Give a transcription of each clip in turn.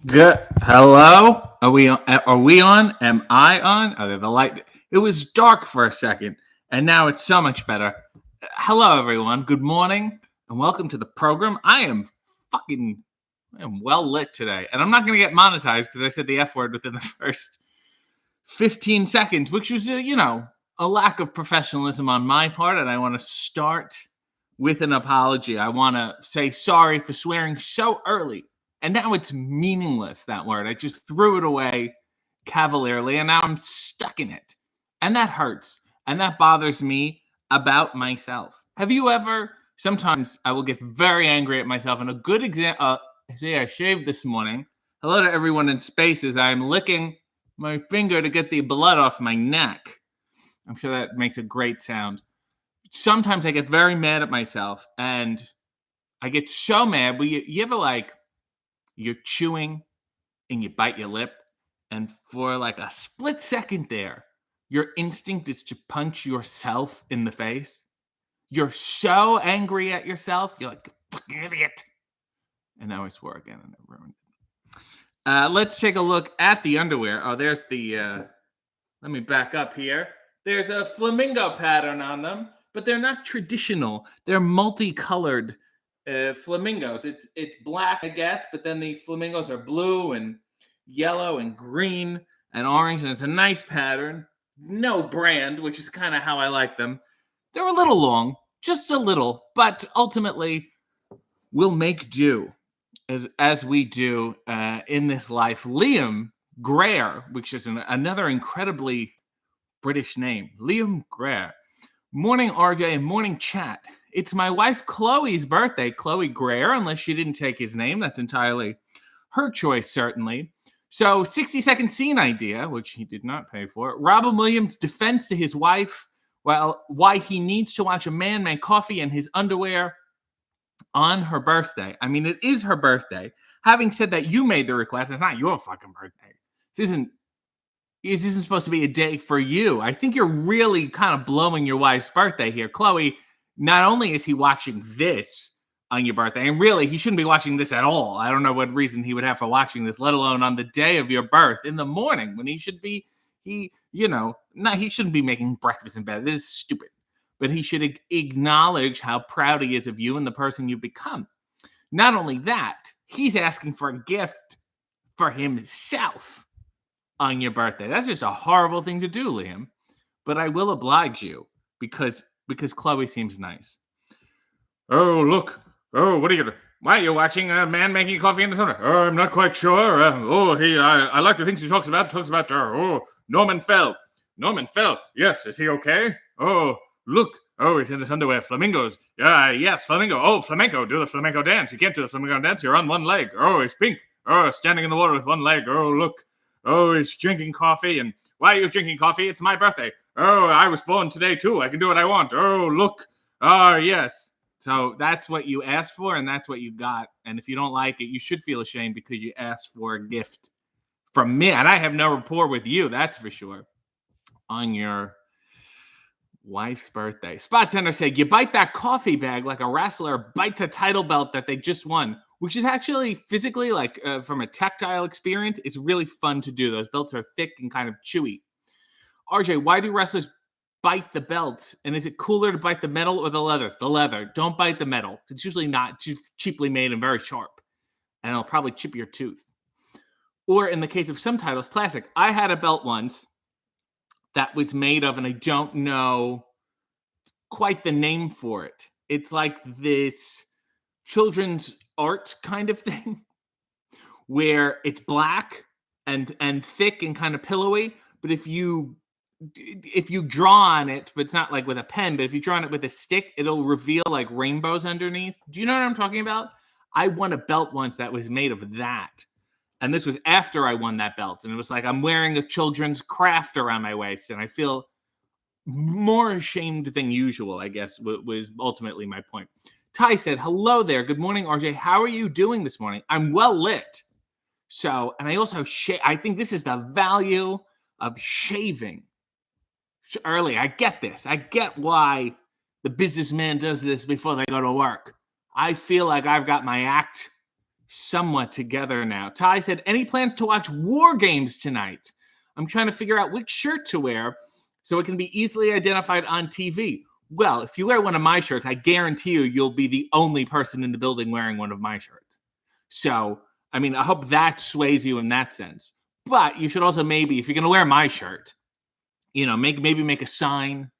Good. Hello. Are we on? Are we on? Am I on? Are there the light? It was dark for a second, and now it's so much better. Hello, everyone. Good morning, and welcome to the program. Fucking, I am well lit today, and I'm not going to get monetized because I said the F word within the first 15 seconds, which was, a lack of professionalism on my part, and I want to start with an apology. I want to say sorry for swearing so early. And now it's meaningless, that word. I just threw it away cavalierly, and now I'm stuck in it. And that hurts. And that bothers me about myself. Have you ever? Sometimes I will get very angry at myself. And a good example, see, I shaved this morning. Hello to everyone in spaces. I'm licking my finger to get the blood off my neck. I'm sure that makes a great sound. Sometimes I get very mad at myself, and I get so mad. You ever you're chewing and you bite your lip, and for like a split second there, your instinct is to punch yourself in the face. You're so angry at yourself. You're like, fucking idiot. And now I swore again and I ruined it. Let's take a look at the underwear. Oh, there's the, let me back up here. There's a flamingo pattern on them, but they're not traditional. They're multicolored flamingos. It's black, I guess, but then the flamingos are blue and yellow and green and orange, and it's a nice pattern. No brand, which is kind of how I like them. They're a little long, just a little, but ultimately we'll make do as we do in this life. Liam Greer, which is another incredibly British name, Liam Greer. Morning, RJ, and morning, chat. It's my wife Chloe's birthday, Chloe Greer, unless she didn't take his name. That's entirely her choice, certainly. So, 60-second scene idea, which he did not pay for. Robin Williams' defense to his wife, why he needs to watch a man make coffee in his underwear on her birthday. I mean, it is her birthday. Having said that, you made the request. It's not your fucking birthday. This isn't supposed to be a day for you. I think you're really kind of blowing your wife's birthday here. Chloe, not only is he watching this on your birthday, and really, he shouldn't be watching this at all. I don't know what reason he would have for watching this, let alone on the day of your birth in the morning when he should be, he shouldn't be making breakfast in bed. This is stupid. But he should acknowledge how proud he is of you and the person you've become. Not only that, he's asking for a gift for himself on your birthday. That's just a horrible thing to do, Liam. But I will oblige you because Chloe seems nice. Oh, look. Oh, what are you doing? Why are you watching a man making coffee in the sauna? Oh, I'm not quite sure. I like the things he talks about. Norman Fell. Norman Fell. Yes, is he okay? Oh, look. Oh, he's in his underwear. Flamingos. Yes, flamingo. Oh, flamenco. Do the flamenco dance. You can't do the flamenco dance. You're on one leg. Oh, he's pink. Oh, standing in the water with one leg. Oh, look. Oh, he's drinking coffee. And why are you drinking coffee? It's my birthday. Oh, I was born today, too. I can do what I want. Oh, look. Ah, yes. So that's what you asked for, and that's what you got. And if you don't like it, you should feel ashamed because you asked for a gift from me. And I have no rapport with you, that's for sure, on your wife's birthday. Spot Center said, you bite that coffee bag like a wrestler bites a title belt that they just won, which is actually physically, from a tactile experience, it's really fun to do. Those belts are thick and kind of chewy. RJ, why do wrestlers bite the belts? And is it cooler to bite the metal or the leather? The leather. Don't bite the metal. It's usually not too cheaply made and very sharp. And it'll probably chip your tooth. Or in the case of some titles, plastic. I had a belt once that was made of, and I don't know quite the name for it. It's like this children's art kind of thing where it's black and thick and kind of pillowy. But if you draw on it, but it's not like with a pen, but if you draw on it with a stick, it'll reveal like rainbows underneath. Do you know what I'm talking about? I won a belt once that was made of that. And this was after I won that belt. And it was like I'm wearing a children's craft around my waist. And I feel more ashamed than usual, I guess, was ultimately my point. Ty said, hello there. Good morning, RJ. How are you doing this morning? I'm well lit. So, and I also I think this is the value of shaving early. I get this. I get why the businessman does this before they go to work. I feel like I've got my act somewhat together now. Ty said, any plans to watch War Games tonight? I'm trying to figure out which shirt to wear so it can be easily identified on TV. Well, if you wear one of my shirts, I guarantee you'll be the only person in the building wearing one of my shirts. So, I mean, I hope that sways you in that sense. But you should also maybe, if you're going to wear my shirt, maybe make a sign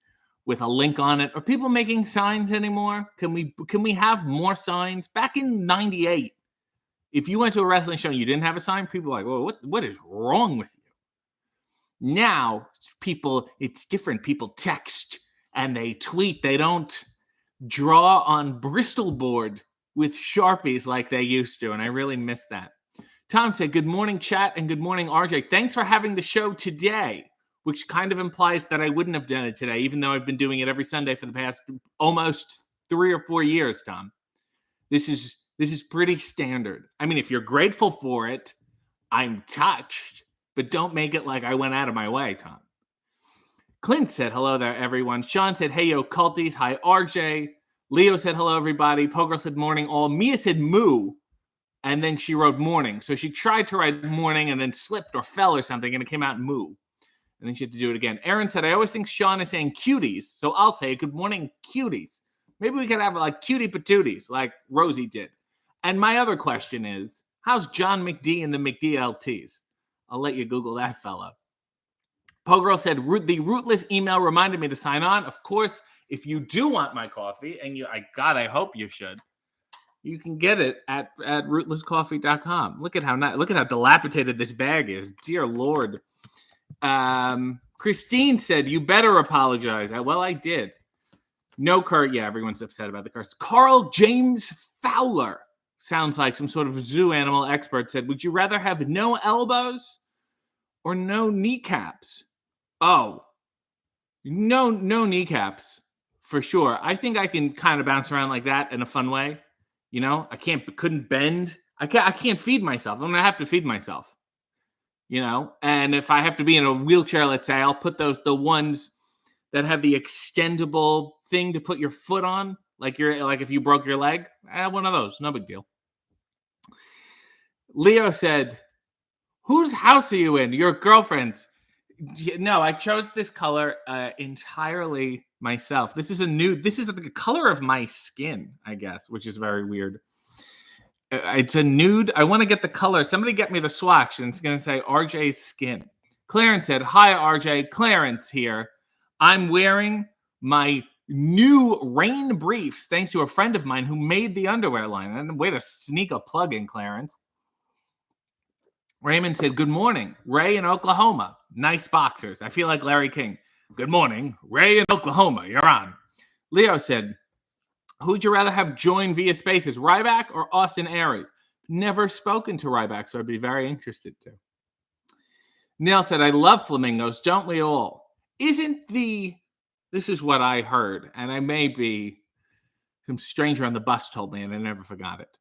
with a link on it. Are people making signs anymore? Can we have more signs? Back in '98, if you went to a wrestling show and you didn't have a sign, people were like, "Well, what is wrong with you?" Now, it's different. People text and they tweet. They don't draw on Bristol board with Sharpies like they used to, and I really miss that. Tom said, good morning, chat, and good morning, RJ. Thanks for having the show today, which kind of implies that I wouldn't have done it today, even though I've been doing it every Sunday for the past almost 3 or 4 years, Tom. This is pretty standard. I mean, if you're grateful for it, I'm touched, but don't make it like I went out of my way, Tom. Clint said, hello there, everyone. Sean said, hey, yo, culties. Hi, RJ. Leo said, hello, everybody. Pogirl said, morning, all. Mia said, moo. And then she wrote morning. So she tried to write morning and then slipped or fell or something, and it came out moo. And then she had to do it again. Aaron said, I always think Sean is saying cuties. So I'll say, good morning, cuties. Maybe we could have like cutie patooties like Rosie did. And my other question is, how's John McD and the McDLTs? I'll let you Google that fella. Pogirl said, the rootless email reminded me to sign on. Of course, if you do want my coffee, and I hope you should, you can get it at rootlesscoffee.com. Look at how dilapidated this bag is. Dear Lord. Christine said, you better apologize. Well, I did. No curse. Yeah, everyone's upset about the curse. Carl James Fowler sounds like some sort of zoo animal expert said, would you rather have no elbows or no kneecaps? Oh, no kneecaps for sure. I think I can kind of bounce around like that in a fun way. I couldn't bend. I can't feed myself. I'm gonna have to feed myself. And if I have to be in a wheelchair, let's say, I'll put the ones that have the extendable thing to put your foot on, like if you broke your leg. I have one of those. No big deal. Leo said, whose house are you in? Your girlfriend's. No, I chose this color entirely myself. This is the color of my skin, I guess, which is very weird. It's a nude. I want to get the color. Somebody get me the swatch, and it's going to say RJ's skin. Clarence said, hi, RJ. Clarence here. I'm wearing my new rain briefs thanks to a friend of mine who made the underwear line. And way to sneak a plug in, Clarence. Raymond said, good morning, Ray in Oklahoma. Nice boxers. I feel like Larry King. Good morning, Ray in Oklahoma. You're on. Leo said, who'd you rather have join via Spaces, Ryback or Austin Aries? Never spoken to Ryback, so I'd be very interested to. Neil said, I love flamingos, don't we all? This is what I heard, and I may be, some stranger on the bus told me, and I never forgot it.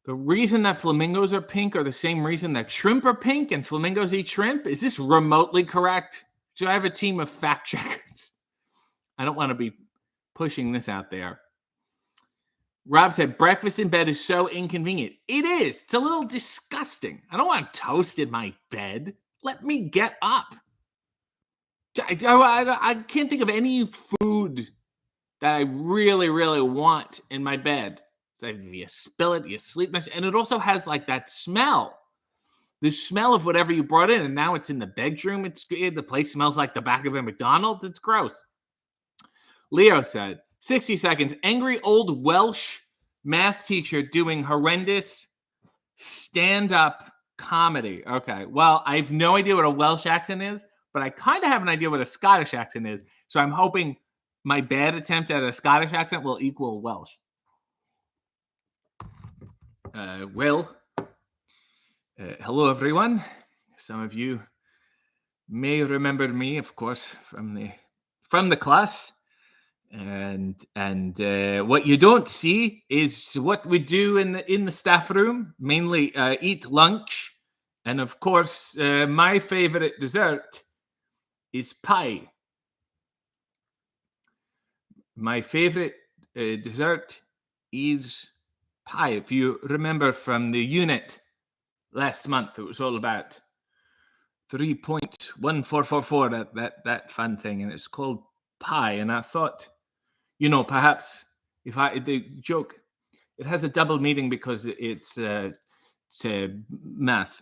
The reason that flamingos are pink are the same reason that shrimp are pink and flamingos eat shrimp? Is this remotely correct? Do I have a team of fact checkers? I don't want to be pushing this out there. Rob said, breakfast in bed is so inconvenient. It is. It's a little disgusting. I don't want toast in my bed. Let me get up. I can't think of any food that I really, really want in my bed. So you spill it, you sleep next, and it also has like that smell. The smell of whatever you brought in, and now it's in the bedroom. The place smells like the back of a McDonald's. It's gross. Leo said, 60 seconds. Angry old Welsh math teacher doing horrendous stand-up comedy. Okay, well, I have no idea what a Welsh accent is, but I kind of have an idea what a Scottish accent is. So I'm hoping my bad attempt at a Scottish accent will equal Welsh. Hello, everyone. Some of you may remember me, of course, from the class. And what you don't see is what we do in the staff room, mainly eat lunch. And of course, my favorite dessert is pie. My favorite dessert is pi. If you remember from the unit last month, it was all about 3.1444, that fun thing, and it's called pi. And I thought, perhaps if the joke, it has a double meaning because it's math.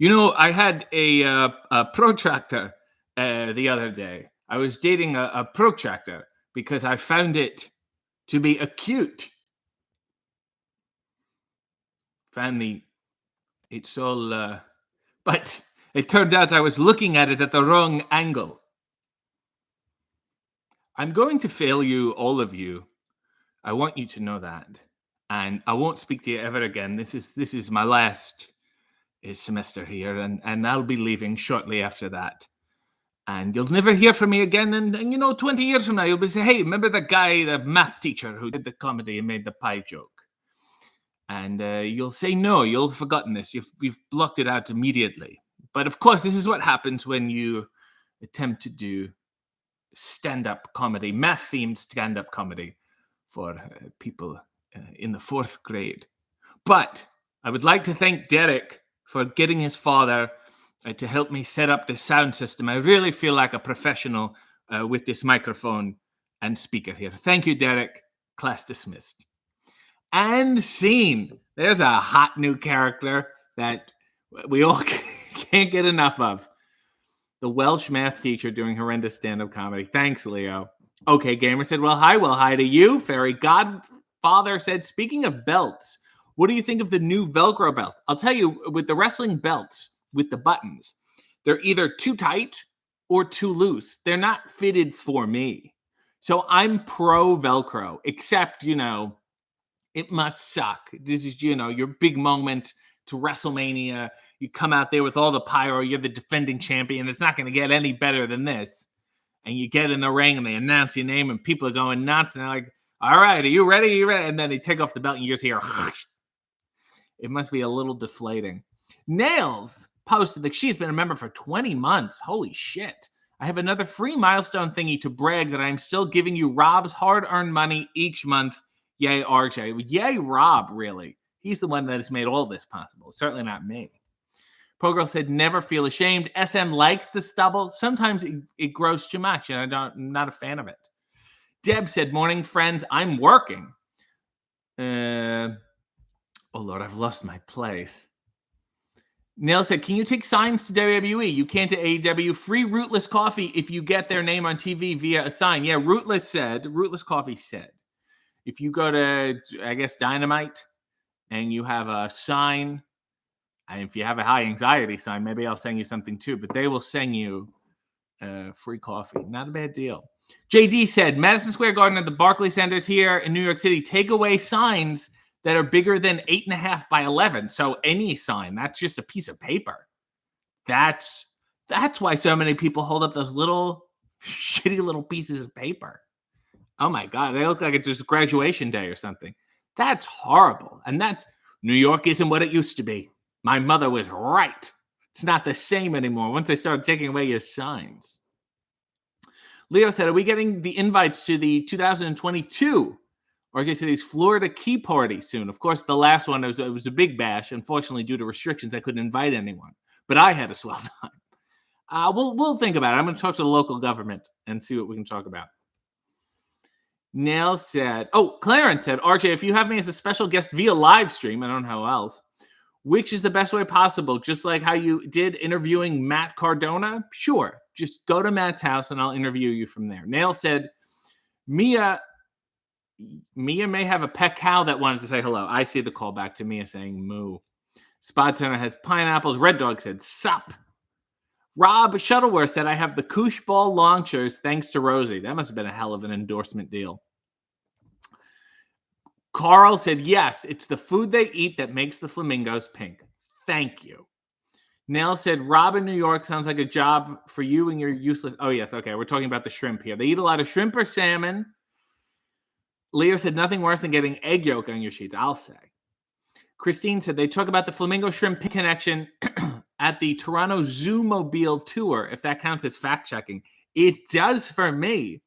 I had a protractor the other day. I was dating a protractor because I found it to be acute. It's all, but it turned out I was looking at it at the wrong angle. I'm going to fail you, all of you. I want you to know that. And I won't speak to you ever again. This is my last semester here, and I'll be leaving shortly after that. And you'll never hear from me again. And 20 years from now, you'll be saying, hey, remember the guy, the math teacher who did the comedy and made the pie joke? And you'll say, no, you'll have forgotten this. You've blocked it out immediately. But of course, this is what happens when you attempt to do stand-up comedy, math-themed stand-up comedy for people in the 4th grade. But I would like to thank Derek for getting his father to help me set up this sound system. I really feel like a professional with this microphone and speaker here. Thank you, Derek. Class dismissed. And scene. There's a hot new character that we all can't get enough of. The Welsh math teacher doing horrendous stand-up comedy. Thanks, Leo. Okay, Gamer said, well, hi to you. Fairy Godfather said, speaking of belts, what do you think of the new Velcro belt? I'll tell you, with the wrestling belts, with the buttons, they're either too tight or too loose. They're not fitted for me. So I'm pro Velcro, except, it must suck. This is, your big moment to WrestleMania. You come out there with all the pyro. You're the defending champion. It's not going to get any better than this. And you get in the ring and they announce your name and people are going nuts. And they're like, all right, are you ready? Are you ready? And then they take off the belt and you just hear, it must be a little deflating. Nails posted that she's been a member for 20 months. Holy shit. I have another free milestone thingy to brag that I'm still giving you Rob's hard-earned money each month. Yay, RJ. Yay, Rob, really. He's the one that has made all this possible. Certainly not me. Pogirl said, never feel ashamed. SM likes the stubble. Sometimes it grows too much, and I'm not a fan of it. Deb said, morning, friends. I'm working. Oh, Lord, I've lost my place. Neil said, can you take signs to WWE? You can't to AEW. Free Rootless Coffee if you get their name on TV via a sign. Yeah, Rootless Coffee said, if you go to, I guess, Dynamite, and you have a sign, and if you have a high anxiety sign, maybe I'll send you something too, but they will send you free coffee. Not a bad deal. JD said, Madison Square Garden at the Barclays Centers here in New York City take away signs that are bigger than 8.5 by 11. So any sign, that's just a piece of paper. That's why so many people hold up those little shitty little pieces of paper. Oh my God, they look like it's just graduation day or something. That's horrible. And New York isn't what it used to be. My mother was right. It's not the same anymore once they started taking away your signs. Leo said, are we getting the invites to the 2022 RJ City's Florida Key Party soon? Of course, the last one, it was a big bash. Unfortunately, due to restrictions, I couldn't invite anyone. But I had a swell time. We'll think about it. I'm going to talk to the local government and see what we can talk about. Nell said, Clarence said, RJ, if you have me as a special guest via live stream, I don't know how else, which is the best way possible? Just like how you did interviewing Matt Cardona? Sure. Just go to Matt's house and I'll interview you from there. Nail said, Mia may have a pet cow that wanted to say hello. I see the call back to Mia saying moo. Spot Center has pineapples. Red Dog said sup. Rob Shuttleworth said, I have the Koosh Ball launchers thanks to Rosie. That must have been a hell of an endorsement deal. Carl said, yes, it's the food they eat that makes the flamingos pink. Thank you. Nell said, Rob in New York sounds like a job for you and your useless. Oh, yes. Okay. We're talking about the shrimp here. They eat a lot of shrimp or salmon. Leo said, nothing worse than getting egg yolk on your sheets, I'll say. Christine said, they talk about the Flamingo Shrimp Pink Connection at the Toronto Zoo Mobile Tour, if that counts as fact-checking. It does for me.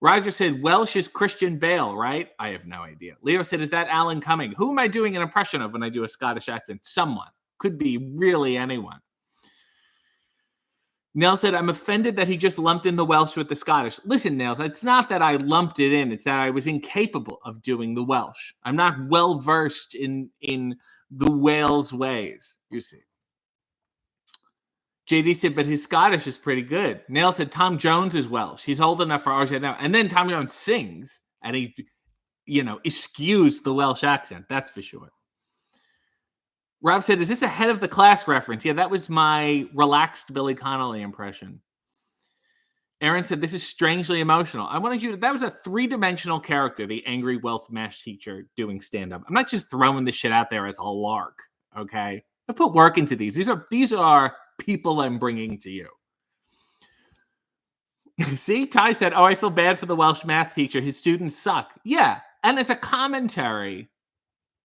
Roger said, Welsh is Christian Bale, right? I have no idea. Leo said, is that Alan Cumming? Who am I doing an impression of when I do a Scottish accent? Someone. Could be really anyone. Nels said, I'm offended that he just lumped in the Welsh with the Scottish. Listen, Nels, it's not that I lumped it in. It's that I was incapable of doing the Welsh. I'm not well-versed in the Wales ways, you see. JD said, but his Scottish is pretty good. Nail said, Tom Jones is Welsh. He's old enough for RJ now. And then Tom Jones sings, and he, eschews the Welsh accent. That's for sure. Rob said, is this a head of the class reference? Yeah, that was my relaxed Billy Connolly impression. Aaron said, this is strangely emotional. I wanted you to, that was a three-dimensional character, the angry wealth math teacher doing stand-up. I'm not just throwing this shit out there as a lark, okay? I put work into these. These are people I'm bringing to you. See, Ty said, I feel bad for the Welsh math teacher. His students suck. Yeah, and it's a commentary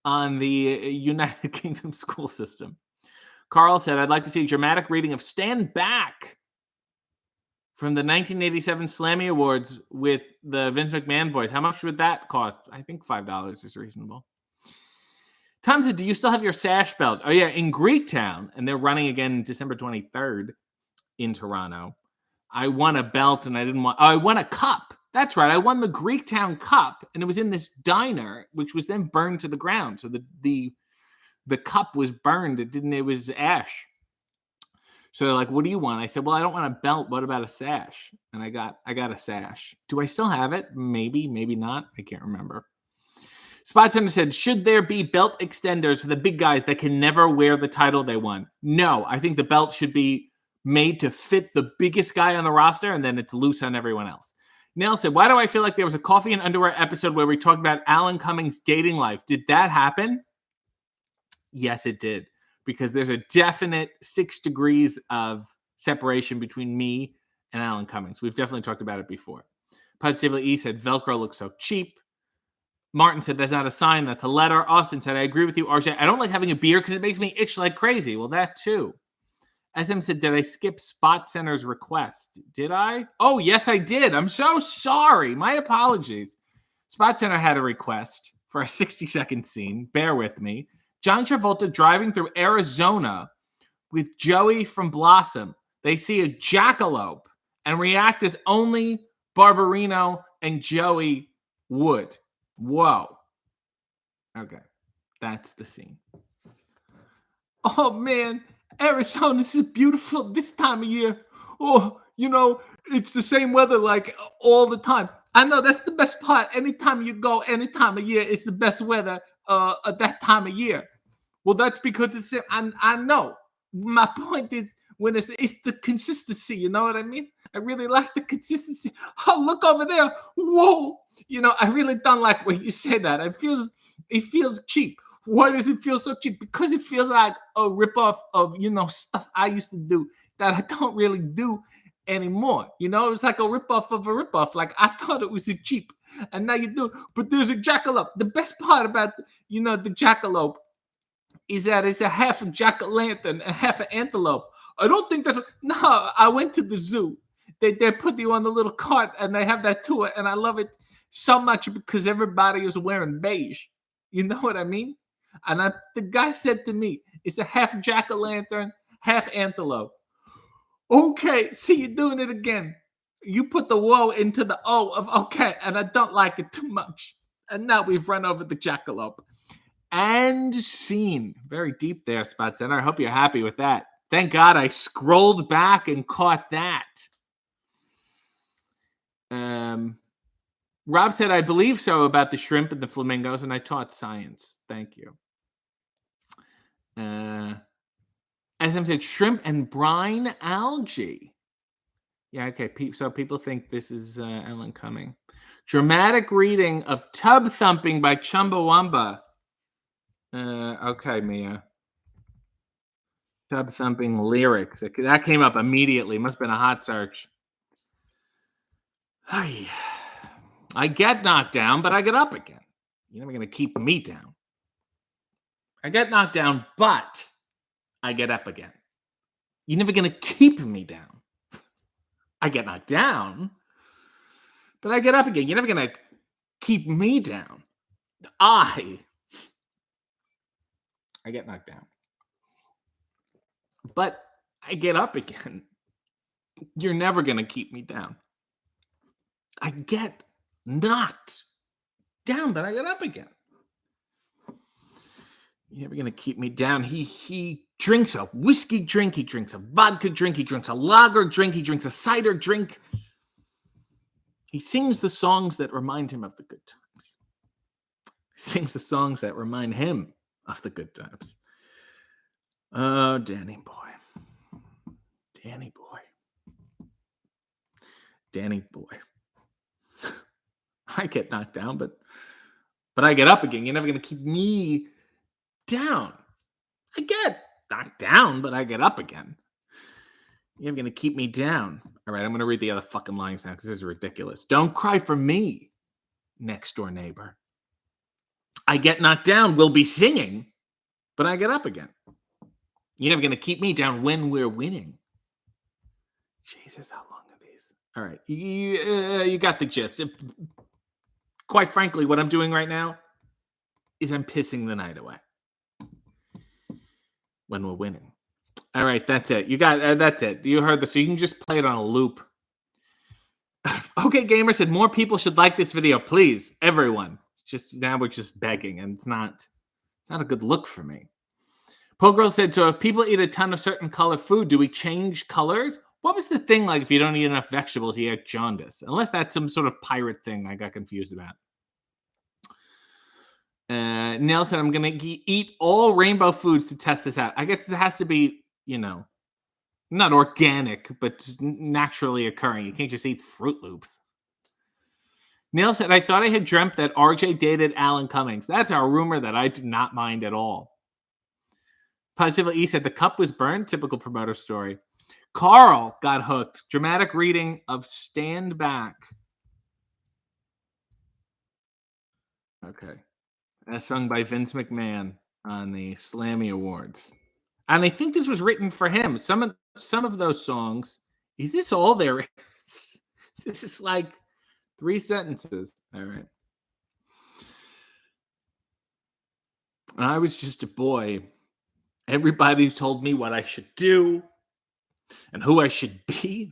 on the United Kingdom school system. Carl said, I'd like to see a dramatic reading of Stand Back from the 1987 Slammy Awards with the Vince McMahon voice. How much would that cost? I think $5 is reasonable. Tom said, do you still have your sash belt? Oh, yeah, in Greektown, and they're running again December 23rd in Toronto. I won a belt, and I won a cup. That's right. I won the Greektown Cup, and it was in this diner, which was then burned to the ground. So the cup was burned. It was ash. So they're like, what do you want? I said, well, I don't want a belt. What about a sash? And I got a sash. Do I still have it? Maybe, maybe not. I can't remember. Spot Center said, should there be belt extenders for the big guys that can never wear the title they won? No, I think the belt should be made to fit the biggest guy on the roster, and then it's loose on everyone else. Nell said, why do I feel like there was a coffee and underwear episode where we talked about Alan Cumming's dating life? Did that happen? Yes, it did. Because there's a definite 6 degrees of separation between me and Alan Cummings. We've definitely talked about it before. Positively E said, Velcro looks so cheap. Martin said, that's not a sign, that's a letter. Austin said, I agree with you, RJ. I don't like having a beer because it makes me itch like crazy. Well, that too. SM said, did I skip Spot Center's request? Did I? Oh, yes, I did. I'm so sorry. My apologies. Spot Center had a request for a 60-second scene. Bear with me. John Travolta driving through Arizona with Joey from Blossom. They see a jackalope and react as only Barbarino and Joey would. Whoa. Okay. That's the scene. Oh, man. Arizona is beautiful this time of year. Oh, it's the same weather like all the time. I know that's the best part. Anytime you go, any time of year, it's the best weather at that time of year. Well, that's because it's. I know. My point is when it's the consistency. You know what I mean? I really like the consistency. Oh, look over there! Whoa! I really don't like when you say that. It feels cheap. Why does it feel so cheap? Because it feels like a ripoff of stuff I used to do that I don't really do anymore. It's like a ripoff of a ripoff. Like I thought it was cheap, and now you do. But there's a jackalope. The best part about the jackalope is that it's a half a jack-o'-lantern and half an antelope. I don't think that's no. I went to the zoo. They put you on the little cart and they have that tour, and I love it so much because everybody is wearing beige. You know what I mean? And the guy said to me, it's a half jack-o'-lantern, half antelope. Okay, see you doing it again. You put the whoa into the O of okay, and I don't like it too much. And now we've run over the jackalope. And scene. Very deep there, Spot Center. I hope you're happy with that. Thank God I scrolled back and caught that. Rob said, I believe so about the shrimp and the flamingos, and I taught science. Thank you. SM said, shrimp and brine algae. Yeah, okay. So people think this is Alan Cumming. Dramatic reading of Tub Thumping by Chumbawamba. Okay, Mia. Tub Thumping lyrics. That came up immediately. Must have been a hot search. I get knocked down, but I get up again. You're never going to keep me down. I get knocked down, but I get up again. You're never going to keep me down. I get knocked down, but I get up again. You're never going to keep me down. I get knocked down. But I get up again. You're never going to keep me down. I get knocked down, but I get up again. You're never going to keep me down. He drinks a whiskey drink. He drinks a vodka drink. He drinks a lager drink. He drinks a cider drink. He sings the songs that remind him of the good times. He sings the songs that remind him of the good times. Oh, Danny boy. Danny boy. Danny boy. I get knocked down, but I get up again. You're never going to keep me down. I get knocked down, but I get up again. You're going to keep me down. All right, I'm going to read the other fucking lines now because this is ridiculous. Don't cry for me, next door neighbor. I get knocked down, we'll be singing, but I get up again. You're never going to keep me down when we're winning. Jesus, how long are these? All right, you got the gist. Quite frankly, what I'm doing right now is I'm pissing the night away when we're winning. All right, that's it. You got that's it. You heard this, so you can just play it on a loop. Okay, Gamer said more people should like this video, please. Everyone. Just now we're just begging, and it's not a good look for me. Pogirl said, so if people eat a ton of certain color food, do we change colors? What was the thing like if you don't eat enough vegetables, you get jaundice? Unless that's some sort of pirate thing I got confused about. Nell said, I'm going to eat all rainbow foods to test this out. I guess it has to be, not organic, but naturally occurring. You can't just eat Fruit Loops. Neil said, I thought I had dreamt that RJ dated Alan Cummings. That's a rumor that I do not mind at all. Positively E said, the cup was burned. Typical promoter story. Carl got hooked. Dramatic reading of Stand Back. Okay. That's sung by Vince McMahon on the Slammy Awards. And I think this was written for him. Some of those songs, is this all there is? This is like 3 sentences. All right. When I was just a boy, everybody told me what I should do and who I should be.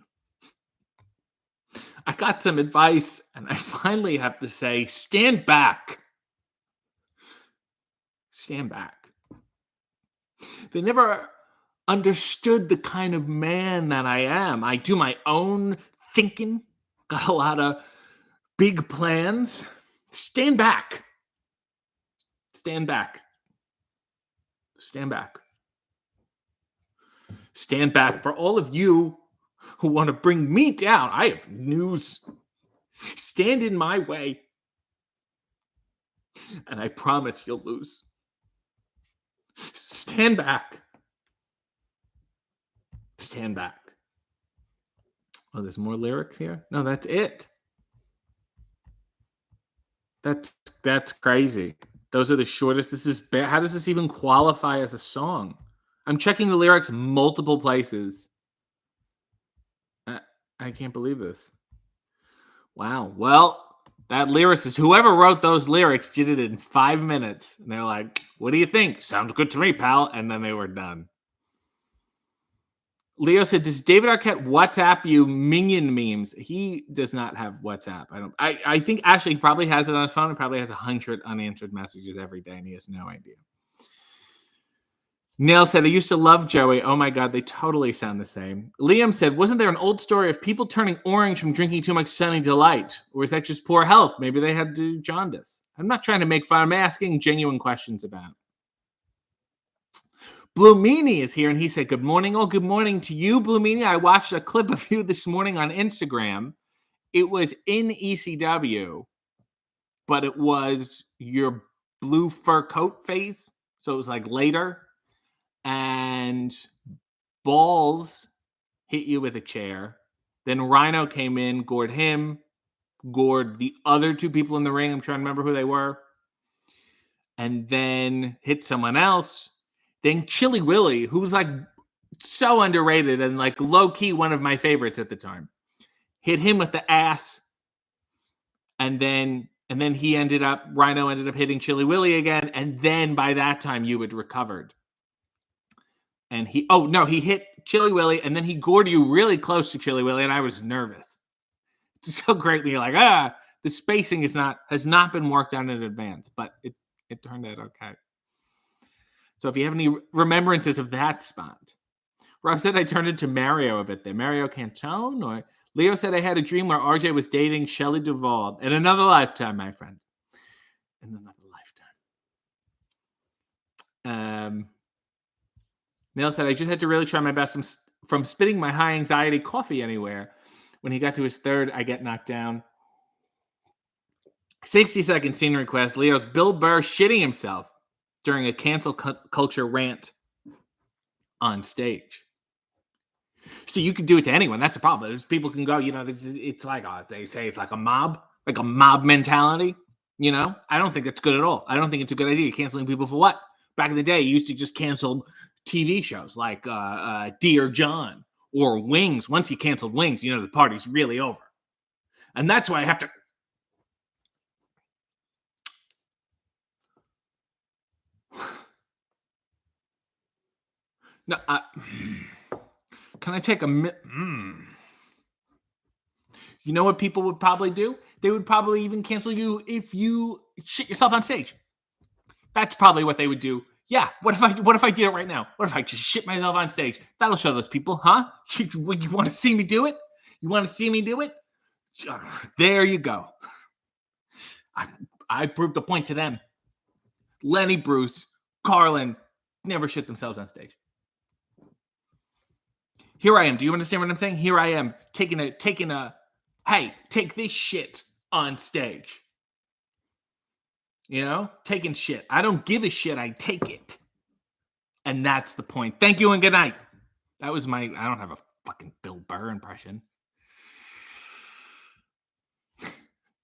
I got some advice, and I finally have to say, stand back. Stand back. They never understood the kind of man that I am. I do my own thinking, got a lot of big plans. Stand back. Stand back. Stand back. Stand back. For all of you who want to bring me down, I have news. Stand in my way, and I promise you'll lose. Stand back. Stand back. Oh, there's more lyrics here? No, that's it. That's crazy. Those are the shortest. This is bad. How does this even qualify as a song? I'm checking the lyrics multiple places. I can't believe this. Wow. Well, that lyricist, whoever wrote those lyrics, did it in 5 minutes. And they're like, what do you think? Sounds good to me, pal. And then they were done. Leo said, does David Arquette WhatsApp you minion memes? He does not have WhatsApp. I think actually he probably has it on his phone and probably has 100 unanswered messages every day, and he has no idea. Neil said, I used to love Joey. Oh my God, they totally sound the same. Liam said, wasn't there an old story of people turning orange from drinking too much Sunny Delight? Or is that just poor health? Maybe they had jaundice. I'm not trying to make fun. I'm asking genuine questions about. Blue Meanie is here, and he said, good morning. Oh, good morning to you, Blue Meanie. I watched a clip of you this morning on Instagram. It was in ECW, but it was your blue fur coat phase. So it was like later. And Balls hit you with a chair. Then Rhino came in, gored him, gored the other 2 people in the ring. I'm trying to remember who they were. And then hit someone else. Then Chili Willy, who's like so underrated and like low-key one of my favorites at the time, hit him with the ass. and then Rhino ended up hitting Chili Willy again, and then by that time you had recovered. And he hit Chili Willy, and then he gored you really close to Chili Willy, and I was nervous. It's so great when you're like, the spacing has not been worked out in advance, but it turned out okay. So if you have any remembrances of that spot. Rob said I turned into Mario a bit there. Mario Cantone? Or Leo said I had a dream where RJ was dating Shelley Duvall. In another lifetime, my friend. In another lifetime. Neil said I just had to really try my best from spitting my high anxiety coffee anywhere. When he got to his third, I get knocked down. 60-second scene request. Leo's Bill Burr shitting himself during a cancel culture rant on stage. So you can do it to anyone. That's the problem. People can go, it's like, they say it's like a mob mentality. I don't think that's good at all. I don't think it's a good idea. Canceling people for what? Back in the day, you used to just cancel TV shows like Dear John or Wings. Once you canceled Wings, the party's really over. And that's why I have to. No, can I take a minute? You know what people would probably do? They would probably even cancel you if you shit yourself on stage. That's probably what they would do. Yeah. What if I did it right now? What if I just shit myself on stage? That'll show those people, huh? You want to see me do it? You want to see me do it? There you go. I proved the point to them. Lenny Bruce, Carlin never shit themselves on stage. Here I am. Do you understand what I'm saying? Here I am taking a, hey, take this shit on stage. Taking shit. I don't give a shit. I take it. And that's the point. Thank you and good night. That was I don't have a fucking Bill Burr impression.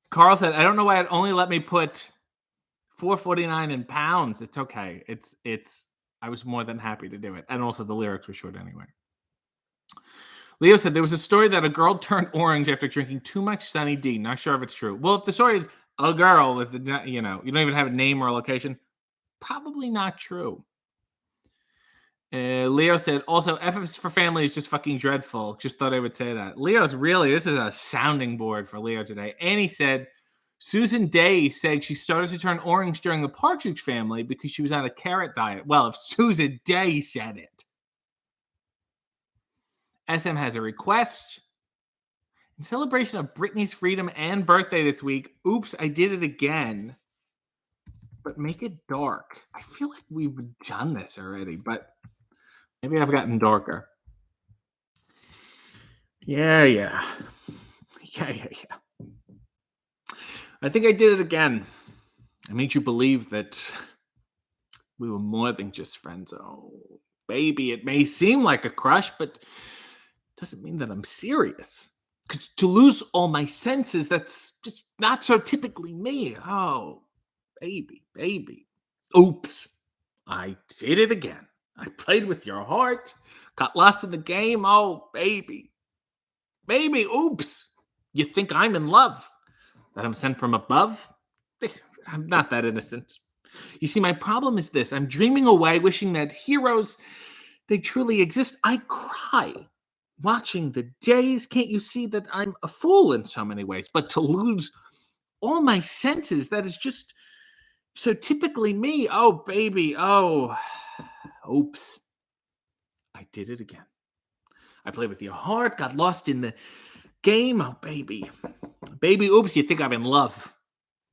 Carl said, I don't know why it only let me put $4.49 in pounds. It's okay. I was more than happy to do it. And also the lyrics were short anyway. Leo said there was a story that a girl turned orange after drinking too much Sunny D. Not sure if it's true. Well, if the story is a girl with the, you don't even have a name or a location, probably not true. Leo said also F is for family is just fucking dreadful. Just thought I would say that. This is a sounding board for Leo today. And he said Susan Day said she started to turn orange during the Partridge Family because she was on a carrot diet. Well, if Susan Day said it. SM has a request. In celebration of Britney's freedom and birthday this week, oops, I did it again. But make it dark. I feel like we've done this already, but maybe I've gotten darker. Yeah. I think I did it again. I made you believe that we were more than just friends. Oh, baby, it may seem like a crush, but doesn't mean that I'm serious. Because to lose all my senses, that's just not so typically me. Oh, baby. Oops, I did it again. I played with your heart, got lost in the game. Oh, baby, oops. You think I'm in love? That I'm sent from above? I'm not that innocent. You see, my problem is this. I'm dreaming away, wishing that heroes, they truly exist. I cry watching the days. Can't you see that I'm a fool in so many ways? But to lose all my senses, that is just so typically me. Oh, baby. Oh, oops. I did it again. I played with your heart, got lost in the game. Oh, baby. Oops, you think I'm in love.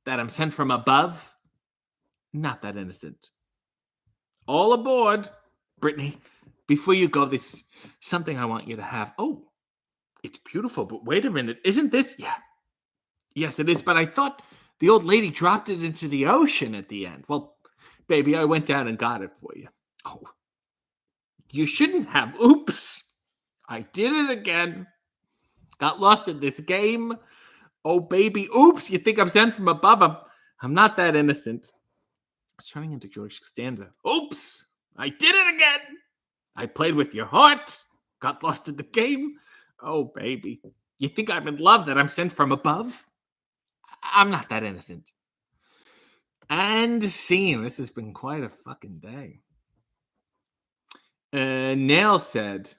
That I'm sent from above. Not that innocent. All aboard. Brittany, before you go, there's something I want you to have. Oh, it's beautiful, but wait a minute. Isn't this? Yeah. Yes, it is, but I thought the old lady dropped it into the ocean at the end. Well, baby, I went down and got it for you. Oh, you shouldn't have. Oops. I did it again. Got lost in this game. Oh, baby. Oops. You think I'm sent from above? I'm not that innocent. I was turning into George Costanza. Oops. I did it again. I played with your heart. Got lost in the game. Oh, baby. You think I'm in love that I'm sent from above? I'm not that innocent. And scene. This has been quite a fucking day. Nail said,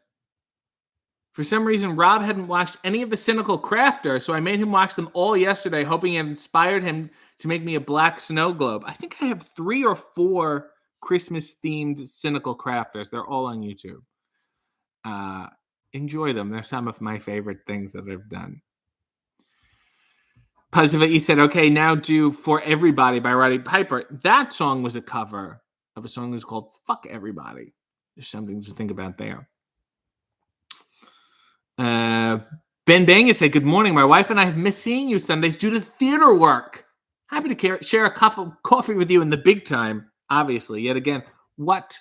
for some reason, Rob hadn't watched any of the Cynical Crafter, so I made him watch them all yesterday, hoping it inspired him to make me a black snow globe. I think I have 3 or 4 Christmas-themed Cynical Crafters. They're all on YouTube. Enjoy them. They're some of my favorite things that I've done. Positively said, okay, now do For Everybody by Roddy Piper. That song was a cover of a song that was called Fuck Everybody. There's something to think about there. Ben Banga said, good morning. My wife and I have missed seeing you Sundays due to theater work. Happy to share a cup of coffee with you in the big time, obviously. Yet again, what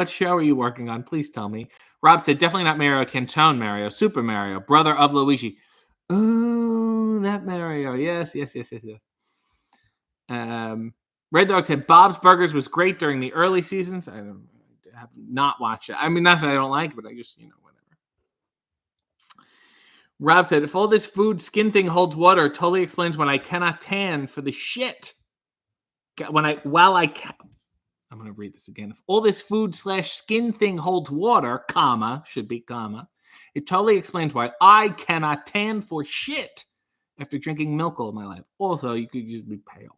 show are you working on? Please tell me. Rob said, definitely not Mario Cantone, Mario. Super Mario, brother of Luigi. Oh, that Mario. Yes. Red Dog said, Bob's Burgers was great during the early seasons. I have not watched it. I mean, not that I don't like it, but I just, whatever. Rob said, if all this food skin thing holds water, it totally explains when I cannot tan for the shit. I'm going to read this again. If all this food/skin thing holds water, should be comma, it totally explains why I cannot tan for shit after drinking milk all my life. Also, you could just be pale.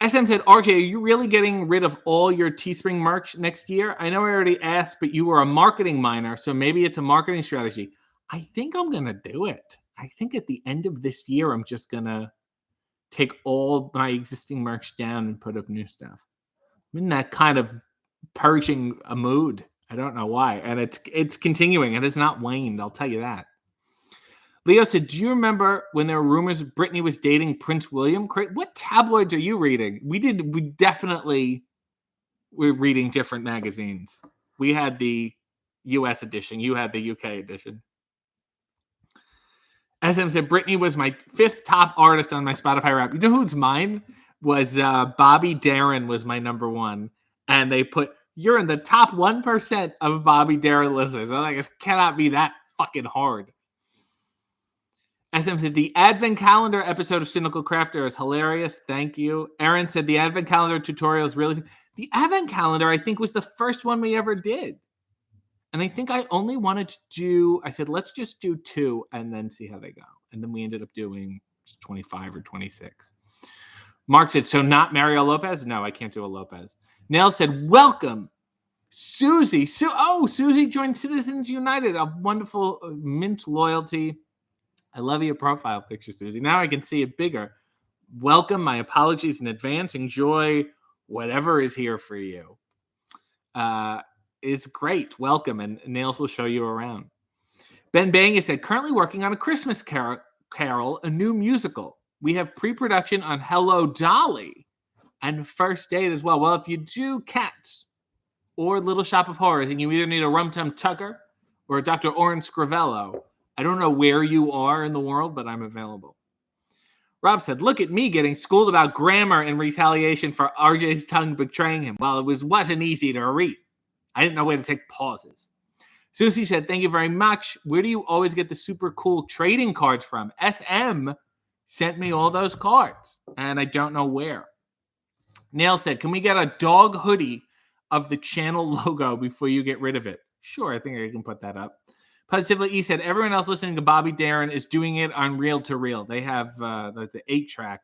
SM said, RJ, are you really getting rid of all your Teespring merch next year? I know I already asked, but you were a marketing minor, so maybe it's a marketing strategy. I think I'm going to do it. I think at the end of this year, I'm just going to take all my existing merch down and put up new stuff. I'm in that kind of purging a mood. I don't know why. And it's continuing. It has not waned. I'll tell you that. Leo said, do you remember when there were rumors Britney was dating Prince William? What tabloids are you reading? We definitely were reading different magazines. We had the US edition. You had the UK edition. SM said, Britney was my 5th top artist on my Spotify rap. You know who's mine? Was Bobby Darin was my number 1. And they put, you're in the top 1% of Bobby Darin listeners. I'm like, it cannot be that fucking hard. SM said, the Advent Calendar episode of Cynical Crafter is hilarious. Thank you. Aaron said, the Advent Calendar tutorial is really... The Advent Calendar, I think, was the first one we ever did. And I think I only wanted to do... I said, let's just do 2 and then see how they go. And then we ended up doing 25 or 26. Mark said, so not Mario Lopez? No, I can't do a Lopez. Nell said, welcome, Susie. Susie joined Citizens United, a wonderful Mint loyalty. I love your profile picture, Susie. Now I can see it bigger. Welcome. My apologies in advance. Enjoy whatever is here for you. It's great. Welcome. And Nails will show you around. Ben Banga said, currently working on a Christmas Carol, a new musical. We have pre-production on Hello, Dolly and First Date as well. Well, if you do Cats or Little Shop of Horrors, and you either need a Rum Tum Tugger or a Dr. Oren Scrivello, I don't know where you are in the world, but I'm available. Rob said, look at me getting schooled about grammar in retaliation for RJ's tongue betraying him. Well, it wasn't easy to read. I didn't know where to take pauses. Susie said, thank you very much. Where do you always get the super cool trading cards from? SM sent me all those cards, and I don't know where. Nail said, can we get a dog hoodie of the channel logo before you get rid of it? Sure, I think I can put that up. Positively, he said, everyone else listening to Bobby Darin is doing it on Reel to Reel. They have the 8-track.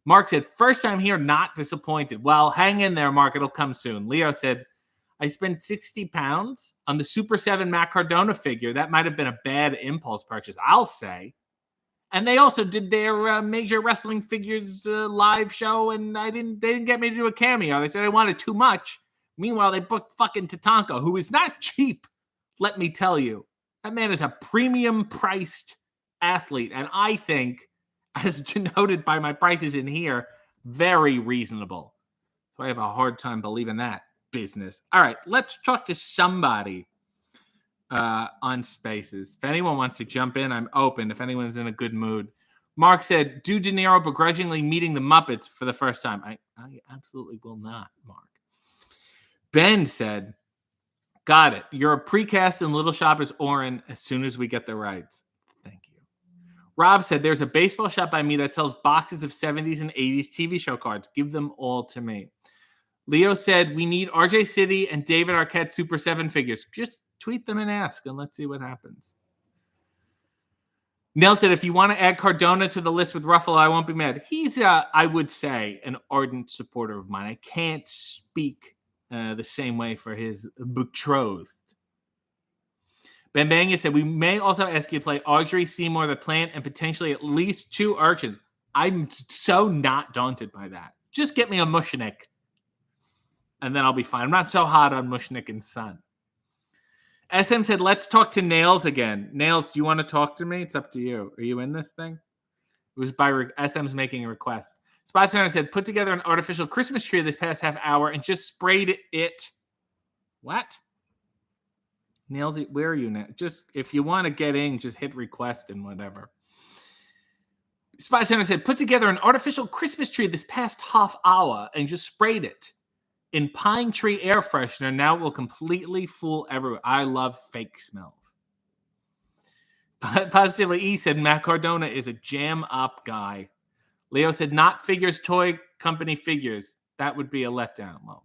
Mark said, first time here, not disappointed. Well, hang in there, Mark. It'll come soon. Leo said, I spent 60 pounds on the Super 7 Matt Cardona figure. That might have been a bad impulse purchase, I'll say. And they also did their Major Wrestling Figures live show, and they didn't get me to do a cameo. They said I wanted too much. Meanwhile, they booked fucking Tatanka, who is not cheap, let me tell you. That man is a premium-priced athlete, and I think, as denoted by my prices in here, very reasonable. So I have a hard time believing that business. All right, let's talk to somebody on Spaces. If anyone wants to jump in, I'm open. If anyone's in a good mood. Mark said, do De Niro begrudgingly meeting the Muppets for the first time? I absolutely will not, Mark. Ben said, got it. You're a precast in Little Shop as Oren as soon as we get the rights. Thank you. Rob said, there's a baseball shop by me that sells boxes of 70s and 80s TV show cards. Give them all to me. Leo said, we need RJ City and David Arquette Super 7 figures. Just tweet them and ask, and let's see what happens. Nell said, if you want to add Cardona to the list with Ruffalo, I won't be mad. He's, I would say, an ardent supporter of mine. I can't speak the same way for his betrothed. Bambanga said, we may also ask you to play Audrey, Seymour, the Plant, and potentially at least 2 Urchins. I'm so not daunted by that. Just get me a Mushnik, and then I'll be fine. I'm not so hot on Mushnik and Son. SM said, let's talk to Nails again. Nails, do you want to talk to me? It's up to you. Are you in this thing? It was by SM's making a request. Spot Center said, put together an artificial Christmas tree this past half hour and just sprayed it. What? Nails, where are you now? Just, if you want to get in, just hit request and whatever. Spot Center said, put together an artificial Christmas tree this past half hour and just sprayed it in pine tree air freshener. Now it will completely fool everyone. I love fake smells. Positively E said, Matt Cardona is a jam up guy. Leo said, not figures, toy company figures. That would be a letdown. Well,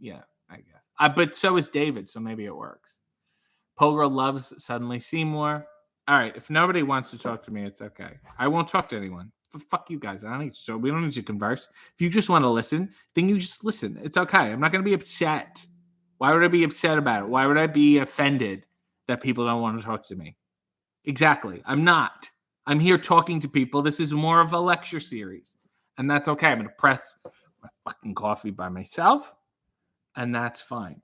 yeah, I guess. But so is David, so maybe it works. Pogirl loves Suddenly Seymour. All right, if nobody wants to talk to me, it's okay. I won't talk to anyone. Fuck you guys. We don't need to converse. If you just want to listen, then you just listen. It's okay. I'm not going to be upset. Why would I be upset about it? Why would I be offended that people don't want to talk to me? Exactly. I'm not. I'm here talking to people. This is more of a lecture series, and that's okay. I'm going to press my fucking coffee by myself, and that's fine.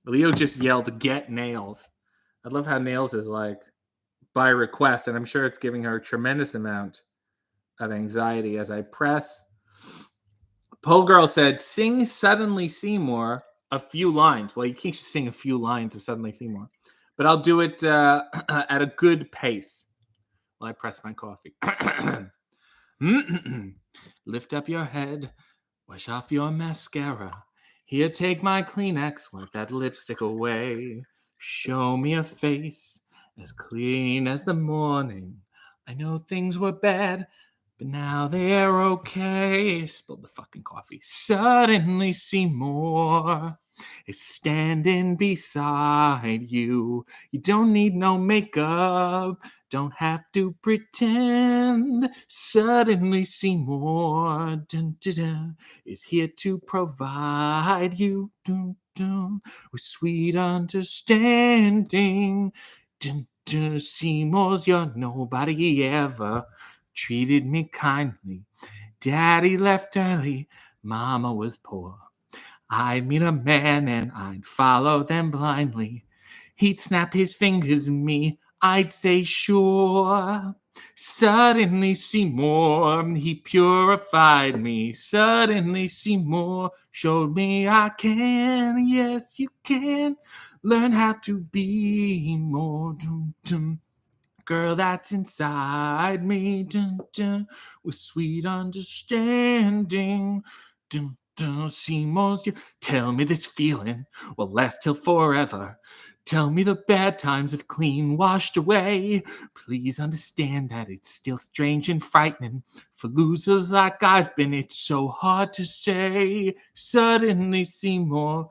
Leo just yelled, get Nails. I love how Nails is like by request, and I'm sure it's giving her a tremendous amount of anxiety as I press. Pole Girl said, sing Suddenly Seymour a few lines. Well, you can't just sing a few lines of Suddenly Seymour, but I'll do it at a good pace while I press my coffee. Lift up your head, wash off your mascara. Here, take my Kleenex, wipe that lipstick away. Show me a face as clean as the morning. I know things were bad, but now they're okay. Spilled the fucking coffee. Suddenly Seymour is standing beside you. You don't need no makeup. Don't have to pretend. Suddenly Seymour dun, dun, dun, is here to provide you dun, dun, with sweet understanding. Dun, dun, Seymour's your nobody ever treated me kindly. Daddy left early. Mama was poor. I'd meet a man and I'd follow them blindly. He'd snap his fingers at me. I'd say sure. Suddenly Seymour, he purified me. Suddenly Seymour showed me I can. Yes, you can learn how to be more. Dun, dun. Girl that's inside me, dun, dun, with sweet understanding. Dun, dun, Seymour's, you tell me this feeling will last till forever. Tell me the bad times have clean washed away. Please understand that it's still strange and frightening. For losers like I've been, it's so hard to say. Suddenly Seymour,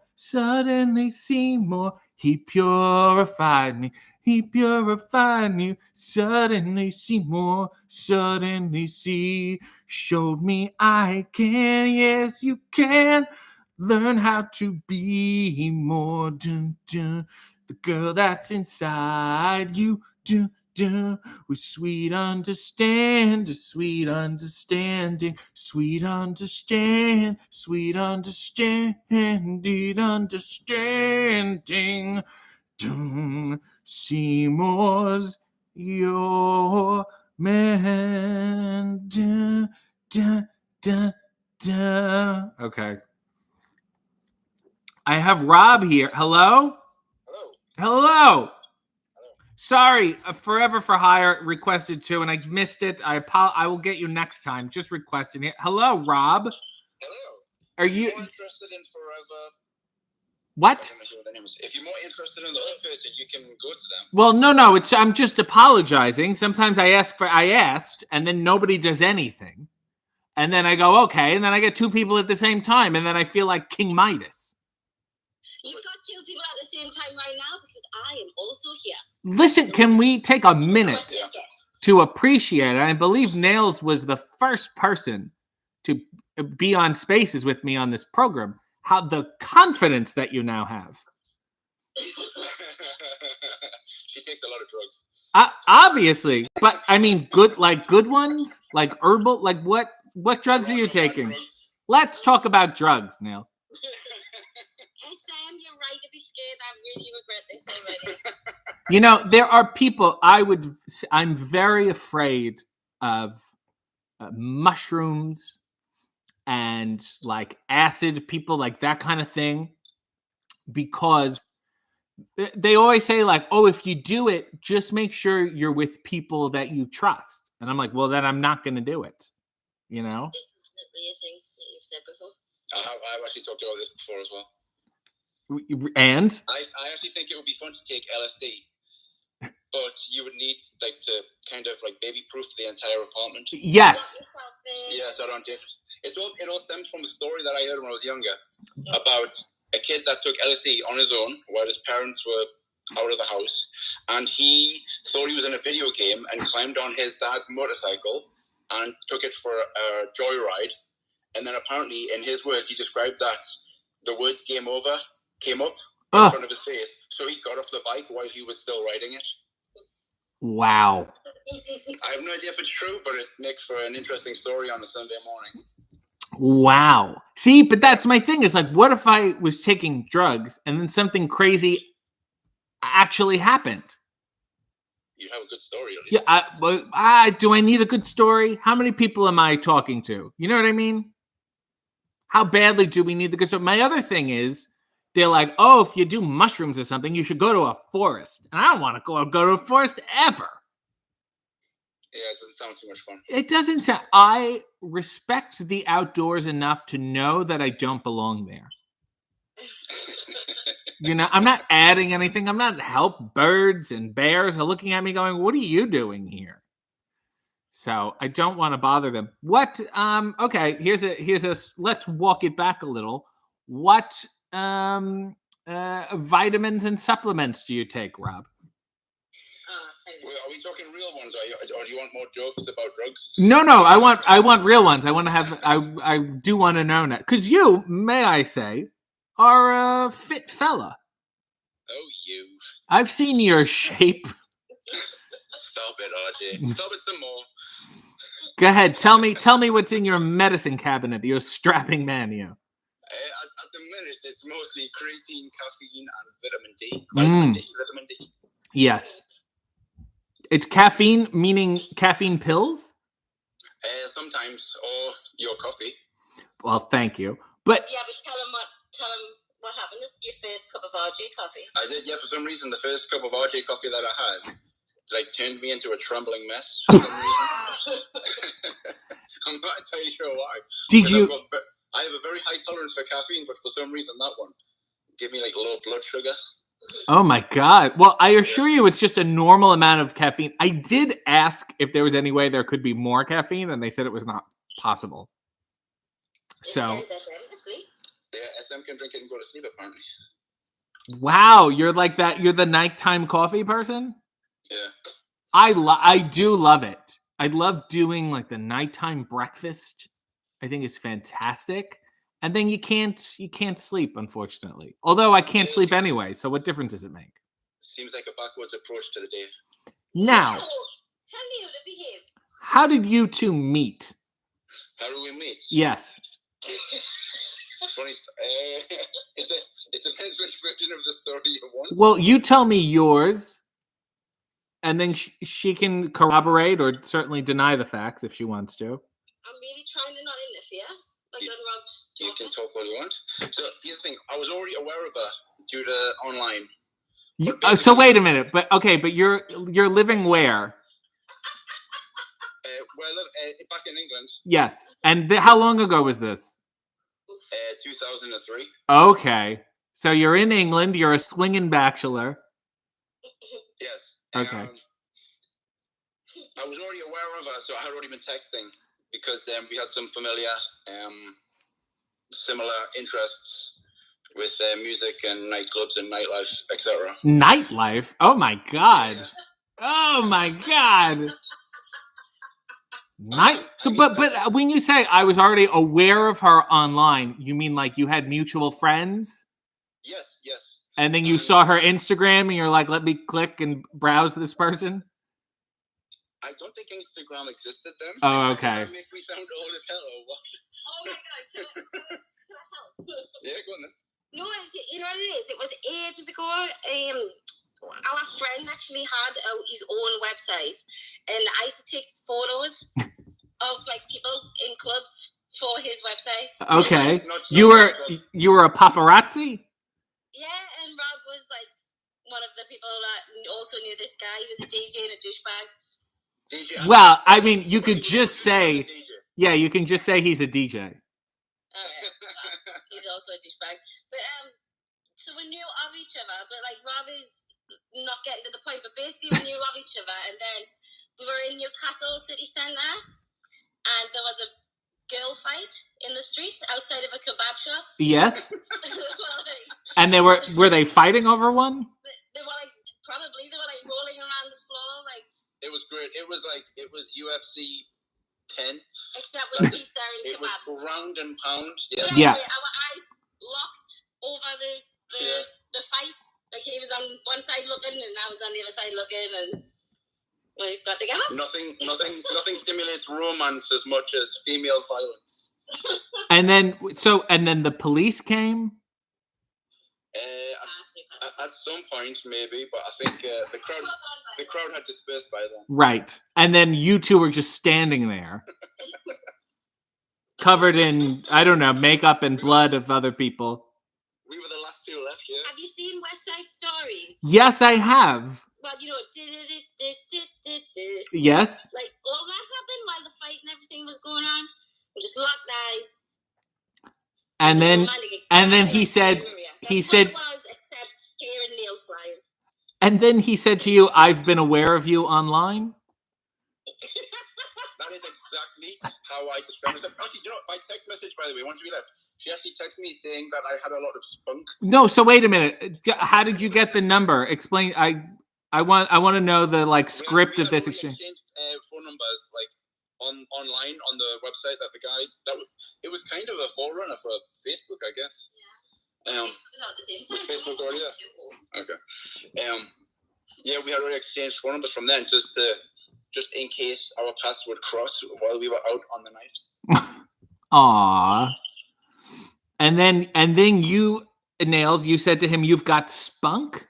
he purified me. He purified me. Suddenly Seymour, showed me I can. Yes, you can learn how to be more. Dun, dun, the girl that's inside you. Dun, dun, with sweet understanding, sweet understanding, sweet understanding, understanding. Dun, Seymour's your man. Dun, dun, dun, dun. Okay. I have Rob here. Hello? Hello. Sorry, Forever for Hire requested too, and I missed it. I will get you next time. Just requesting it. Hello, Rob. Hello. Are you interested in Forever? What? If you're more interested in the other person, you can go to them. Well, no. I'm just apologizing. Sometimes I asked, and then nobody does anything. And then I go, okay, and then I get two people at the same time, and then I feel like King Midas. You've got two people at the same time right now because I am also here. Listen, can we take a minute to appreciate it? I believe Nails was the first person to be on Spaces with me on this program. How the confidence that you now have. She takes a lot of drugs. Obviously, but I mean, good ones, like herbal, like what drugs are you taking? Let's talk about drugs, Nails. Sam, you're right to be scared. I really regret this already. You know, there are people I'm very afraid of mushrooms and like acid, people like that kind of thing, because they always say like, oh, if you do it, just make sure you're with people that you trust. And I'm like, well, then I'm not going to do it. You know? This is literally a thing that you've said before. I've actually talked about this before as well. And? I actually think it would be fun to take LSD, but you would need like to kind of like baby-proof the entire apartment. Yes. Yeah, so I don't do it. It all stems from a story that I heard when I was younger about a kid that took LSD on his own while his parents were out of the house, and he thought he was in a video game and climbed on his dad's motorcycle and took it for a joyride. And then apparently, in his words, he described that the words "game over" came up in front of his face, so he got off the bike while he was still riding it. Wow. I have no idea if it's true, but it makes for an interesting story on a Sunday morning. Wow. See, but that's my thing. Is like, what if I was taking drugs and then something crazy actually happened? You have a good story, at least. Yeah, but do I need a good story? How many people am I talking to? You know what I mean? How badly do we need the good story? My other thing is, they're like, oh, if you do mushrooms or something, you should go to a forest. And I don't want to go to a forest ever. Yeah, it doesn't sound too much fun. It doesn't sound. I respect the outdoors enough to know that I don't belong there. You know, I'm not adding anything. I'm not help. Birds and bears are looking at me going, what are you doing here? So I don't want to bother them. What? Okay, here's a. Let's walk it back a little. What vitamins and supplements do you take, Rob? Well, are we talking real ones, or do you want more jokes about drugs? No. I want real ones. I want to have. I do want to know that, because you, may I say, are a fit fella. Oh, you! I've seen your shape. Stop it, RJ. Stop it some more. Go ahead. Tell me what's in your medicine cabinet. You're a strapping man, you. At the minute, it's mostly creatine, caffeine, and vitamin D. Vitamin D. Yes. It's caffeine, meaning caffeine pills? Sometimes, or your coffee. Well, thank you. But yeah, but tell him what happened with your first cup of RJ coffee. I did, yeah. For some reason, the first cup of RJ coffee that I had, turned me into a trembling mess. For some reason. I'm not entirely sure why. I have a very high tolerance for caffeine, but for some reason that one gave me low blood sugar. Oh my God. Well, I assure you it's just a normal amount of caffeine. I did ask if there was any way there could be more caffeine, and they said it was not possible. So yeah, SM can drink it and go to sleep apparently. Wow, you're like that. You're the nighttime coffee person? Yeah. I do love it. I love doing the nighttime breakfast. I think it's fantastic. And then you can't sleep, unfortunately. Although I can't sleep anyway, so what difference does it make? Seems like a backwards approach to the day. Now, tell you to behave. How did you two meet? How do we meet? Yes. Funny. It depends which version of the story you want. Well, you tell me yours, and then she can corroborate or certainly deny the facts if she wants to. I'm really trying to not interfere. You can talk what you want. So here's the thing: I was already aware of her due to online. So wait a minute, but you're living where? Where I live, back in England. Yes, and how long ago was this? 2003. Okay, So you're in England. You're a swinging bachelor. Yes. Okay. I was already aware of her, so I had already been texting because we had some familiar, similar interests with music and nightclubs and nightlife, etc. Nightlife? Oh my god! Yeah. Oh my god! So, but when you say I was already aware of her online, you mean like you had mutual friends? Yes, yes. And then you saw her Instagram and you're like, let me click and browse this person? I don't think Instagram existed then. Oh, okay. That make me sound old as hell or what? Oh my god, can I help? Yeah, go on then. No, you know what it is? It was ages ago. Our friend actually had his own website, and I used to take photos of like people in clubs for his website. Okay. You were a paparazzi? Yeah, and Rob was like one of the people that also knew this guy. He was a DJ and a douchebag. DJ. Well, I mean, you could just say, yeah, you can just say he's a DJ. Well, he's also a douchebag. But so we knew of each other, but like Rob is not getting to the point. But basically, we knew of each other, and then we were in Newcastle city centre, and there was a girl fight in the street outside of a kebab shop. Yes. And were they fighting over one? They were like probably rolling around the floor like. It was great. It was UFC 10. Except with pizza and it kebabs. Was ground and pound. Yeah. Our eyes locked over the fight. Like he was on one side looking and I was on the other side looking and we got together. Nothing stimulates romance as much as female violence. And then the police came? At some point, maybe, but I think the crowd had dispersed by then. Right. And then you two were just standing there. Covered in, I don't know, makeup and blood of other people. We were the last two left, yeah. Have you seen West Side Story? Yes, I have. Well, you know, yes. Like, all that happened while the fight and everything was going on. We just locked eyes. And then he said, except hair and nails flying. And then he said to you, I've been aware of you online? That is exactly how I describe myself. Actually, you know, by text message, by the way, once we left, she actually texted me saying that I had a lot of spunk. No, so wait a minute. How did you get the number? Explain. I want to know the script of this exchange. Exchanged phone numbers online on the website that the guy it was kind of a forerunner for Facebook, I guess. Yeah. Facebook was at the same time. Facebook already. Yeah. Okay. Yeah, we had already exchanged phone numbers from then, just in case our paths would cross while we were out on the night. Aww. And then you, Nails, you said to him, "You've got spunk."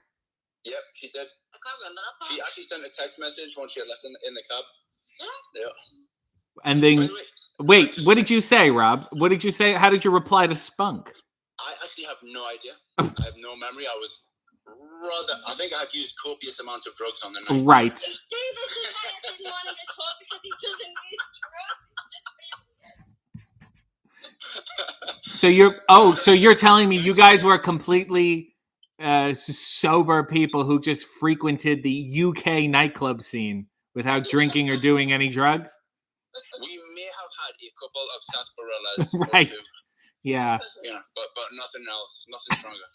Yep, she did. I can't remember that part. She actually sent a text message once she had left in the cab. Yeah. And then, wait, what did you say, Rob? What did you say? How did you reply to spunk? I actually have no idea. I have no memory. I think I had used copious amounts of drugs on the night. Right. You see, this is why I didn't want him to talk, because he doesn't use drugs. So you're telling me you guys were completely sober people who just frequented the UK nightclub scene without drinking or doing any drugs? We may have had a couple of sarsaparillas. Right. Yeah. Yeah, but nothing else. Nothing stronger.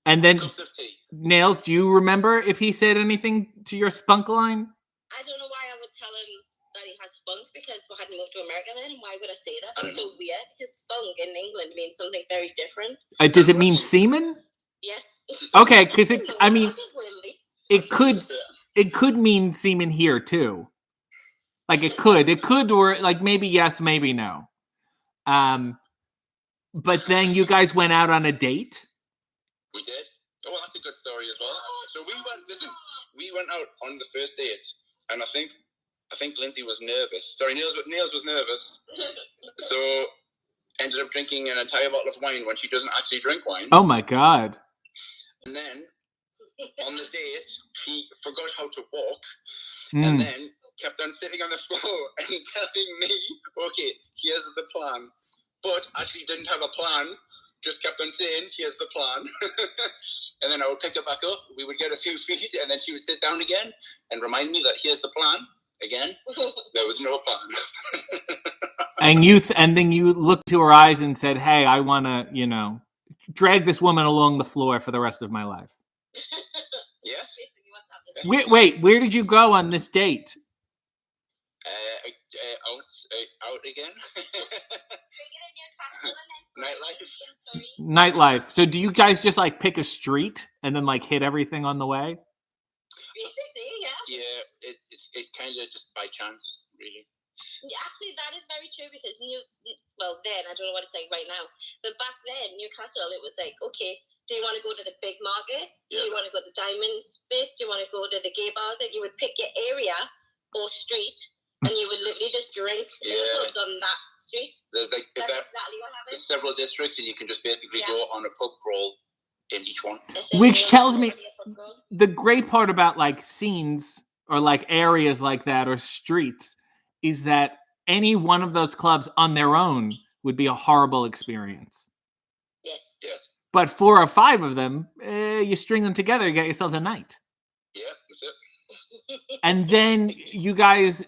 And then, cups of tea. Nails, do you remember if he said anything to your spunk line? I don't know why I would tell him that he has spunk, because we hadn't moved to America then, and why would I say that? That's so weird, because spunk in England means something very different. Does it mean semen? Yes. Okay, because it could mean semen here too. Like it could, or like maybe yes, maybe no. But then you guys went out on a date. We did. Oh, well, that's a good story as well. So we went out on the first date, and I think Lindsay was nervous. Sorry, Niels was nervous. So ended up drinking an entire bottle of wine when she doesn't actually drink wine. Oh my God. And then on the date, she forgot how to walk, and then kept on sitting on the floor and telling me, okay, here's the plan. But actually didn't have a plan just kept on saying, "Here's the plan." And then I would pick her back up. We would get a few feet, and then she would sit down again and remind me that here's the plan. Again, there was no plan. And then you looked to her eyes and said, "Hey, I want to, drag this woman along the floor for the rest of my life." Yeah. Basically what's happening. Wait, where did you go on this date? Out again. Drinking in Newcastle and then Nightlife. So do you guys just like pick a street and then like hit everything on the way? Basically, yeah. Yeah, it's kind of just by chance, really. Yeah, actually, that is very true because then I don't know what it's like right now, but back then Newcastle, it was like, okay, do you want to go to the big market? Yeah. Do you want to go to the diamonds bit? Do you want to go to the gay bars? Like you would pick your area or street, and you would literally just drink in the clubs on that street. There's like that's exactly what happened. There's several districts, and you can just basically go on a pub crawl in each one. Which tells me the great part about like scenes or like areas like that or streets is that any one of those clubs on their own would be a horrible experience. Yes. But 4 or 5 of them, you string them together, you get yourselves a night. Yeah, that's it. And then you guys,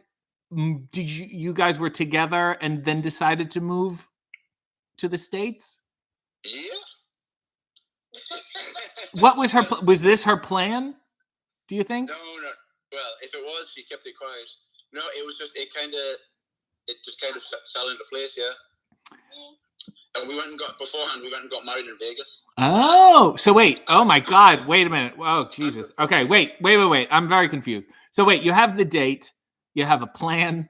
you guys were together and then decided to move to the States? Yeah. What was was this her plan? Do you think? No. Well, if it was, she kept it quiet. No, it was just, it just kind of fell into place, yeah. And we went and got married in Vegas. Oh, so wait. Oh my God. Wait a minute. Oh, Jesus. Okay, wait. I'm very confused. So wait, you have the date, you have a plan.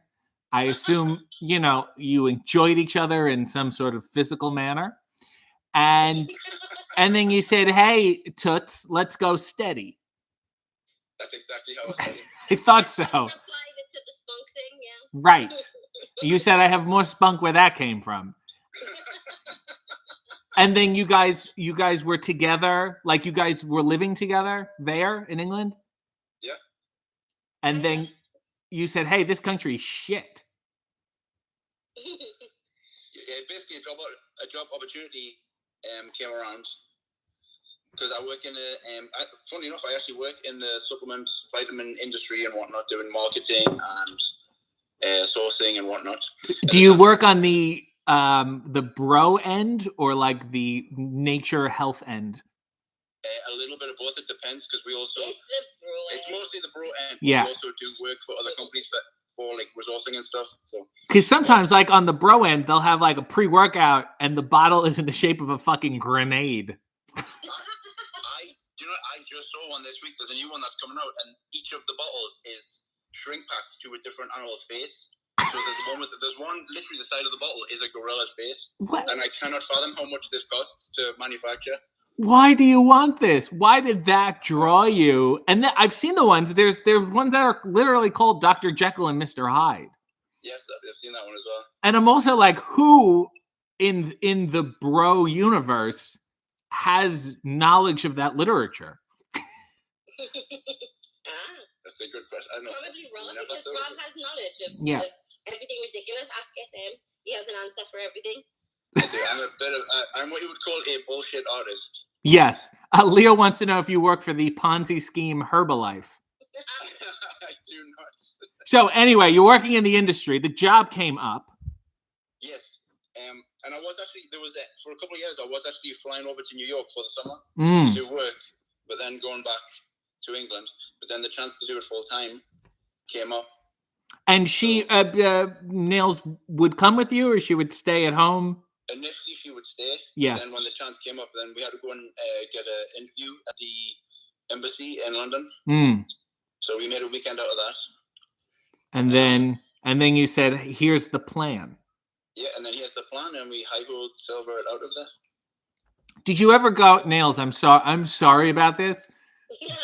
I assume, you enjoyed each other in some sort of physical manner. And then you said, "Hey, Toots, let's go steady." That's exactly how it started. I thought so. Applied it to the spunk thing, yeah. Right. You said I have more spunk where that came from. And then you guys were together, like you guys were living together there in England? Yeah. And then you said, "Hey, this country is shit." Yeah, basically a job opportunity came around because I work in funny enough, I actually work in the supplement vitamin industry and whatnot, doing marketing and sourcing and whatnot. Do you work on the bro end or like the nature health end? A little bit of both. It depends because we also it's mostly the bro end. Yeah. We also do work for other companies for like resourcing and stuff. So because sometimes like on the bro end they'll have like a pre-workout and the bottle is in the shape of a fucking grenade. I just saw one this week. There's a new one that's coming out, and each of the bottles is shrink packed to a different animal's face. So there's one literally the side of the bottle is a gorilla's face. What? And I cannot fathom how much this costs to manufacture. Why do you want this? Why did that draw you? And I've seen the ones. There's ones that are literally called Dr. Jekyll and Mr. Hyde. Yes, I've seen that one as well. And I'm also like, who in the bro universe has knowledge of that literature? That's a good question. I know. Probably Rob, because Rob has knowledge of everything ridiculous. Ask SM. He has an answer for everything. I do. I'm what you would call a bullshit artist. Yes. Leo wants to know if you work for the Ponzi scheme Herbalife. I do not. So anyway, you're working in the industry. The job came up. Yes. And I was actually, for a couple of years, I was actually flying over to New York for the summer to do work, but then going back to England. But then the chance to do it full time came up. And she, Nails, would come with you, or she would stay at home? Initially, she would stay. Yes. Then when the chance came up, then we had to go and get an interview at the embassy in London. So we made a weekend out of that. And then you said, "Here's the plan." Yeah, and then here's the plan, and we high-rolled Silver out of there. Did you ever go, Nails? I'm sorry about this,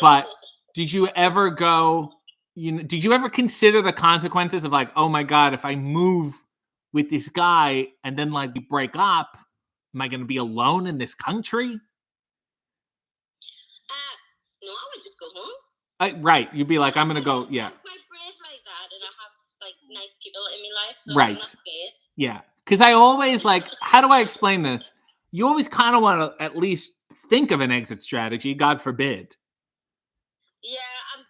but did you ever go? Did you ever consider the consequences of like, oh my God, if I move with this guy and then like we break up, am I going to be alone in this country? No, I would just go home. Right, you'd be like, I'm going to go. Yeah. I'm quite brave like that, and I have like nice people in my life, so right. I'm not scared. Yeah, because I always like, how do I explain this? you always kind of want to at least think of an exit strategy. God forbid. Yeah, I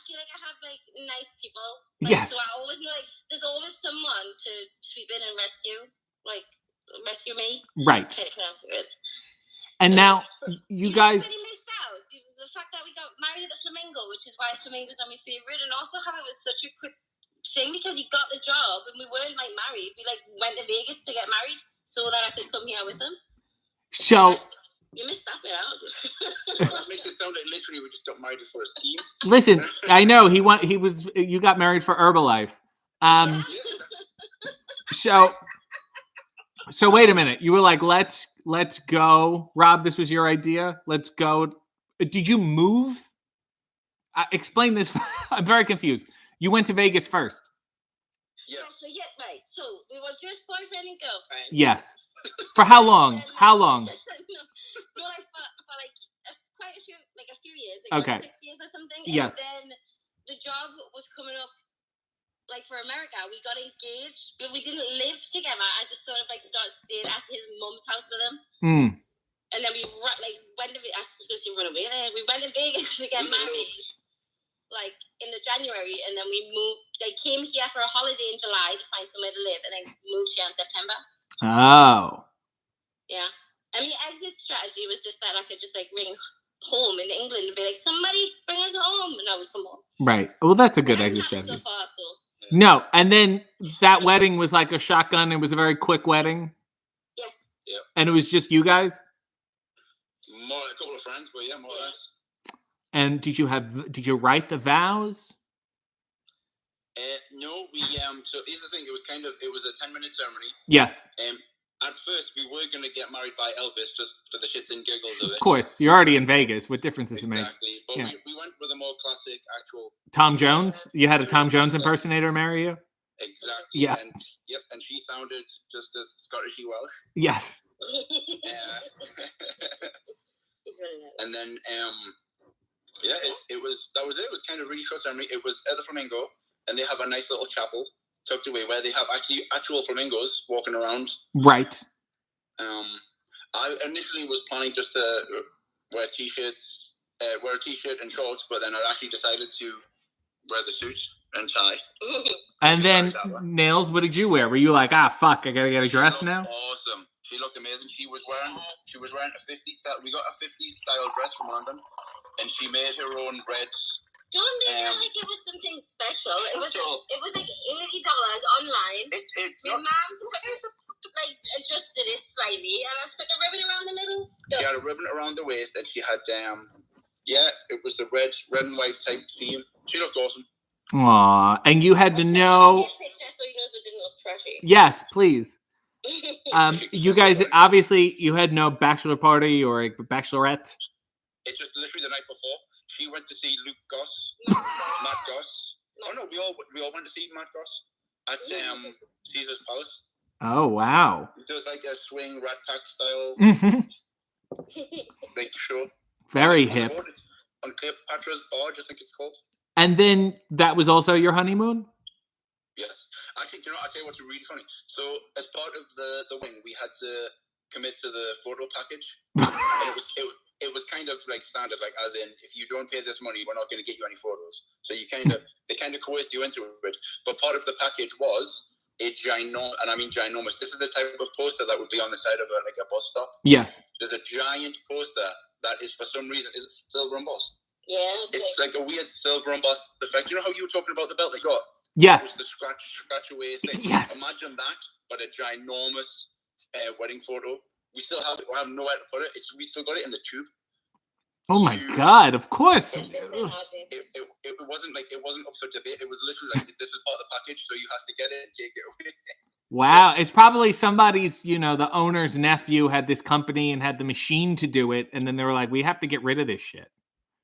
feel like I have like nice people. Yes. So I always know like there's always someone to sweep in and rescue me. Right. Can't pronounce the words. And now you guys. Really missed out. The fact that we got married at the Flamingo, which is why Flamingo's are my favorite, and also how it was such a quick thing because he got the job and we weren't like married. We like went to Vegas to get married so that I could come here with him. So you missed that bit out. That makes it sound like literally we just got married for a scheme. Listen, I know you got married for Herbalife. So wait a minute. You were like, let's go. Rob, this was your idea. Let's go. Did you move? Explain this. I'm very confused. You went to Vegas first. Yes. Yeah, right. So we were just boyfriend and girlfriend. Yes. For how long? How long? no, like for like quite a few years. Like okay. 6 years or something. Yes. And then the job was coming up. Like for America, we got engaged, but we didn't live together. I just sort of like started staying at his mum's house with him. And then we went to Vegas. I was going to say run away there. We went to Vegas to get married, like in the January, and then we moved. They came here for a holiday in July to find somewhere to live, and then moved here in September. Oh. Yeah, and the exit strategy was just that I could just like ring home in England and be like, "Somebody bring us home," and I would come home. Right. Well, that's a good exit strategy. So far, so. No, and then that wedding was like a shotgun. It was a very quick wedding. Yes. Yeah. And it was just you guys? More a couple of friends, but yeah, more or less. And did you write the vows? No, we so here's the thing, it was a 10-minute ceremony. Yes. At first we were gonna get married by Elvis just for the shits and giggles of it. Of course, you're already in Vegas. What difference does it make? Exactly. But yeah. we went with a more classic actual Tom Jones? You had a Tom Jones impersonator marry you? Exactly. Yeah. And she sounded just as Scottishy Welsh. Yes. And then it was kind of really short ceremony. It was at the Flamingo, and they have a nice little chapel tucked away where they have actual flamingos walking around. Right. I initially was planning just to wear a t-shirt and shorts, but then I actually decided to wear the suit and tie. And then Nails, what did you wear? Were you like, fuck, I gotta get a dress now? Awesome. She looked amazing. She was wearing a 50s style. We got a 50s style dress from London, and she made her own red. Don't make it like it was something special. It was like $80 online. My mom adjusted it slightly, and I stuck a ribbon around the middle. She had a ribbon around the waist, and she had it was a red and white type theme. She looked awesome. Aw, and you had to know. Picture so you know it didn't look trashy. Yes, please. You guys obviously you had no bachelor party or a bachelorette. It's just literally the night before. She went to see Matt Goss. Oh no, we all went to see Matt Goss at Caesar's Palace. Oh wow! It was like a swing Rat Pack style like show. Very hip. On Cleopatra's Barge, I think it's called. And then that was also your honeymoon? Yes. Actually, I'll tell you what's really funny. So, as part of the wing, we had to commit to the photo package. And it was kind of like standard, like as in, if you don't pay this money, we're not going to get you any photos. So they kind of coerced you into it. But part of the package was a ginormous, and I mean ginormous. This is the type of poster that would be on the side of a bus stop. Yes. There's a giant poster that is for some reason is silver embossed. Yeah. It's like a weird silver embossed effect. You know how you were talking about the belt they got? Yes. It was the scratch away thing. Yes. Imagine that, but a ginormous wedding photo. We still have it. We have nowhere to put it. We still got it in the tube. Oh my God! Of course. It wasn't up for debate. It was literally like, this is part of the package, so you have to get it and take it away. Wow, it's probably somebody's, the owner's nephew had this company and had the machine to do it, and then they were like, we have to get rid of this shit.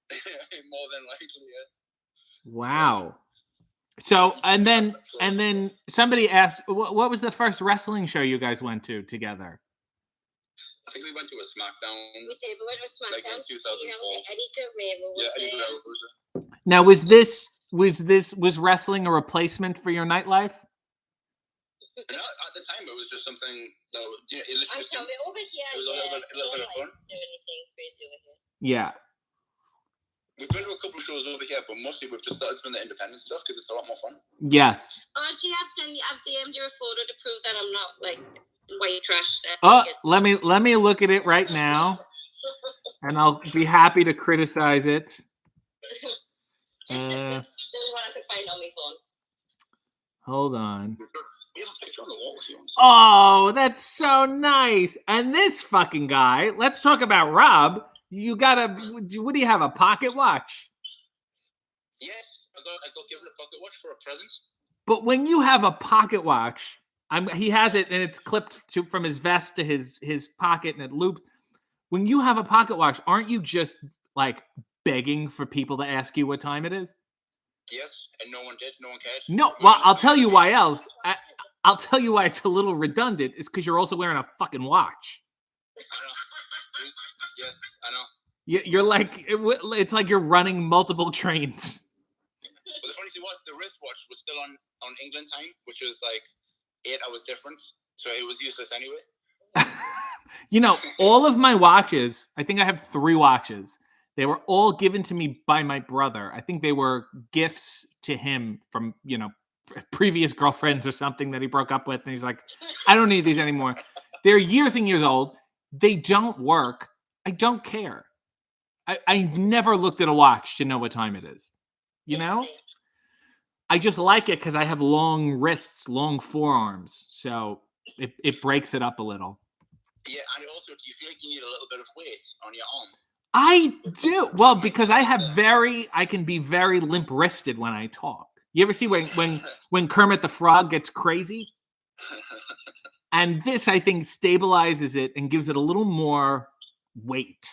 More than likely, yeah. Wow. So, and then somebody asked, what was the first wrestling show you guys went to together? I think we went to a SmackDown. We did. We went to a SmackDown. Like in 2004. Eddie Guerrero was Eddie Guerrero was there. Now, was wrestling a replacement for your nightlife? No, at the time, it was just something So, you know, it I literally tell you, over here, it was a little bit of fun. do anything crazy over here. Yeah. We've been to a couple of shows over here, but mostly we've just started doing the independent stuff because it's a lot more fun. Yes. Actually, I've DM'd you a photo to prove that I'm not like white trash. Oh, let me look at it right now, and I'll be happy to criticize it. This is what I could find on my phone. Hold on. We have a picture on the wall if you want to see. Oh, that's so nice. And this fucking guy, let's talk about Rob. You got what do you have, a pocket watch? Yes, I got given a pocket watch for a present. But when you have a pocket watch, he has it and it's clipped from his vest to his pocket and it loops. When you have a pocket watch, aren't you just like begging for people to ask you what time it is? Yes, and no one did. No one cared. No, well, I'll tell you why else. I'll tell you why it's a little redundant. It's because you're also wearing a fucking watch. I know. Yes, I know. You're like, it's like you're running multiple trains. But the funny thing was, the wristwatch was still on England time, which was like 8 hours difference. So it was useless anyway. You know, all of my watches, I think I have 3 watches. They were all given to me by my brother. I think they were gifts to him from, you know, previous girlfriends or something that he broke up with. And he's like, I don't need these anymore. They're years and years old. They don't work. I don't care. I never looked at a watch to know what time it is. You know? I just like it because I have long wrists, long forearms. So it breaks it up a little. Yeah, and also, do you feel like you need a little bit of weight on your arm? I do. Well, because I can be very limp-wristed when I talk. You ever see when Kermit the Frog gets crazy? And this, I think, stabilizes it and gives it a little more weight.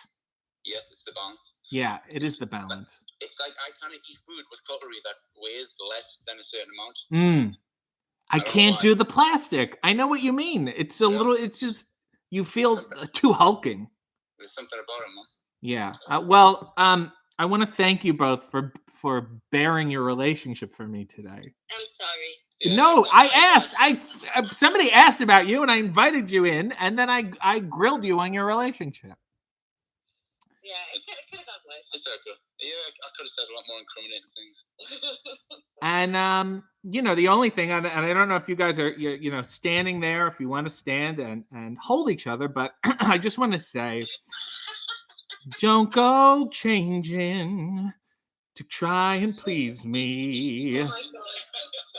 Yes, it's the balance. Yeah, it is the balance. It's like I can't eat food with cutlery that weighs less than a certain amount. I can't do the plastic. I know what you mean. It's a little, it's just, you feel too hulking. There's something about it, man. Yeah. Well, I want to thank you both for bearing your relationship for me today. I'm sorry. Yeah, No, I asked. Somebody asked about you, and I invited you in, and then I grilled you on your relationship. Yeah, it could have gone worse. It's okay. Yeah, I could have said a lot more incriminating things. And you know, the only thing, and I don't know if you guys are, you know, standing there, if you want to stand and hold each other, but I just want to say, don't go changing to try and please me. Oh my God.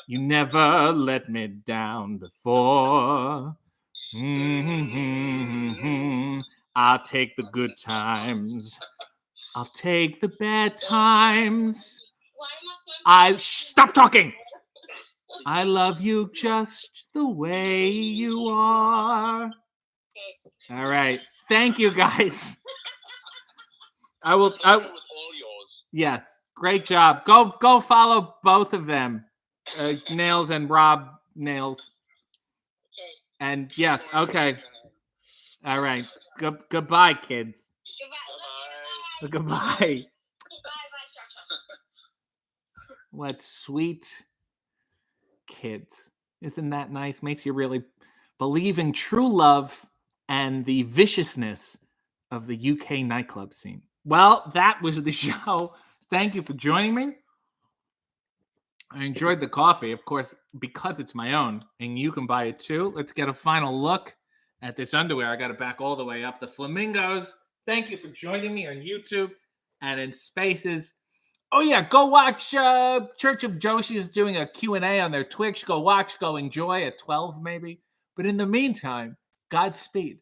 You never let me down before. I'll take the good times. I'll take the bad times. Why must Stop talking. I love you just the way you are. All right. Thank you, guys. I will. It was all yours. Yes. Great job. Go follow both of them, Nails and Rob Nails. Okay. And yes. Okay. All right. Goodbye, kids. Goodbye. Goodbye. Bye. What sweet kids. Isn't that nice? Makes you really believe in true love and the viciousness of the UK nightclub scene. Well, that was the show. Thank you for joining me. I enjoyed the coffee, of course, because it's my own, and you can buy it too. Let's get a final look at this underwear. I got it back all the way up. The Flamingos. Thank you for joining me on YouTube and in Spaces. Oh, yeah, go watch Church of Joshi is doing a Q&A on their Twitch. Go watch, go enjoy at 12 maybe. But in the meantime, Godspeed.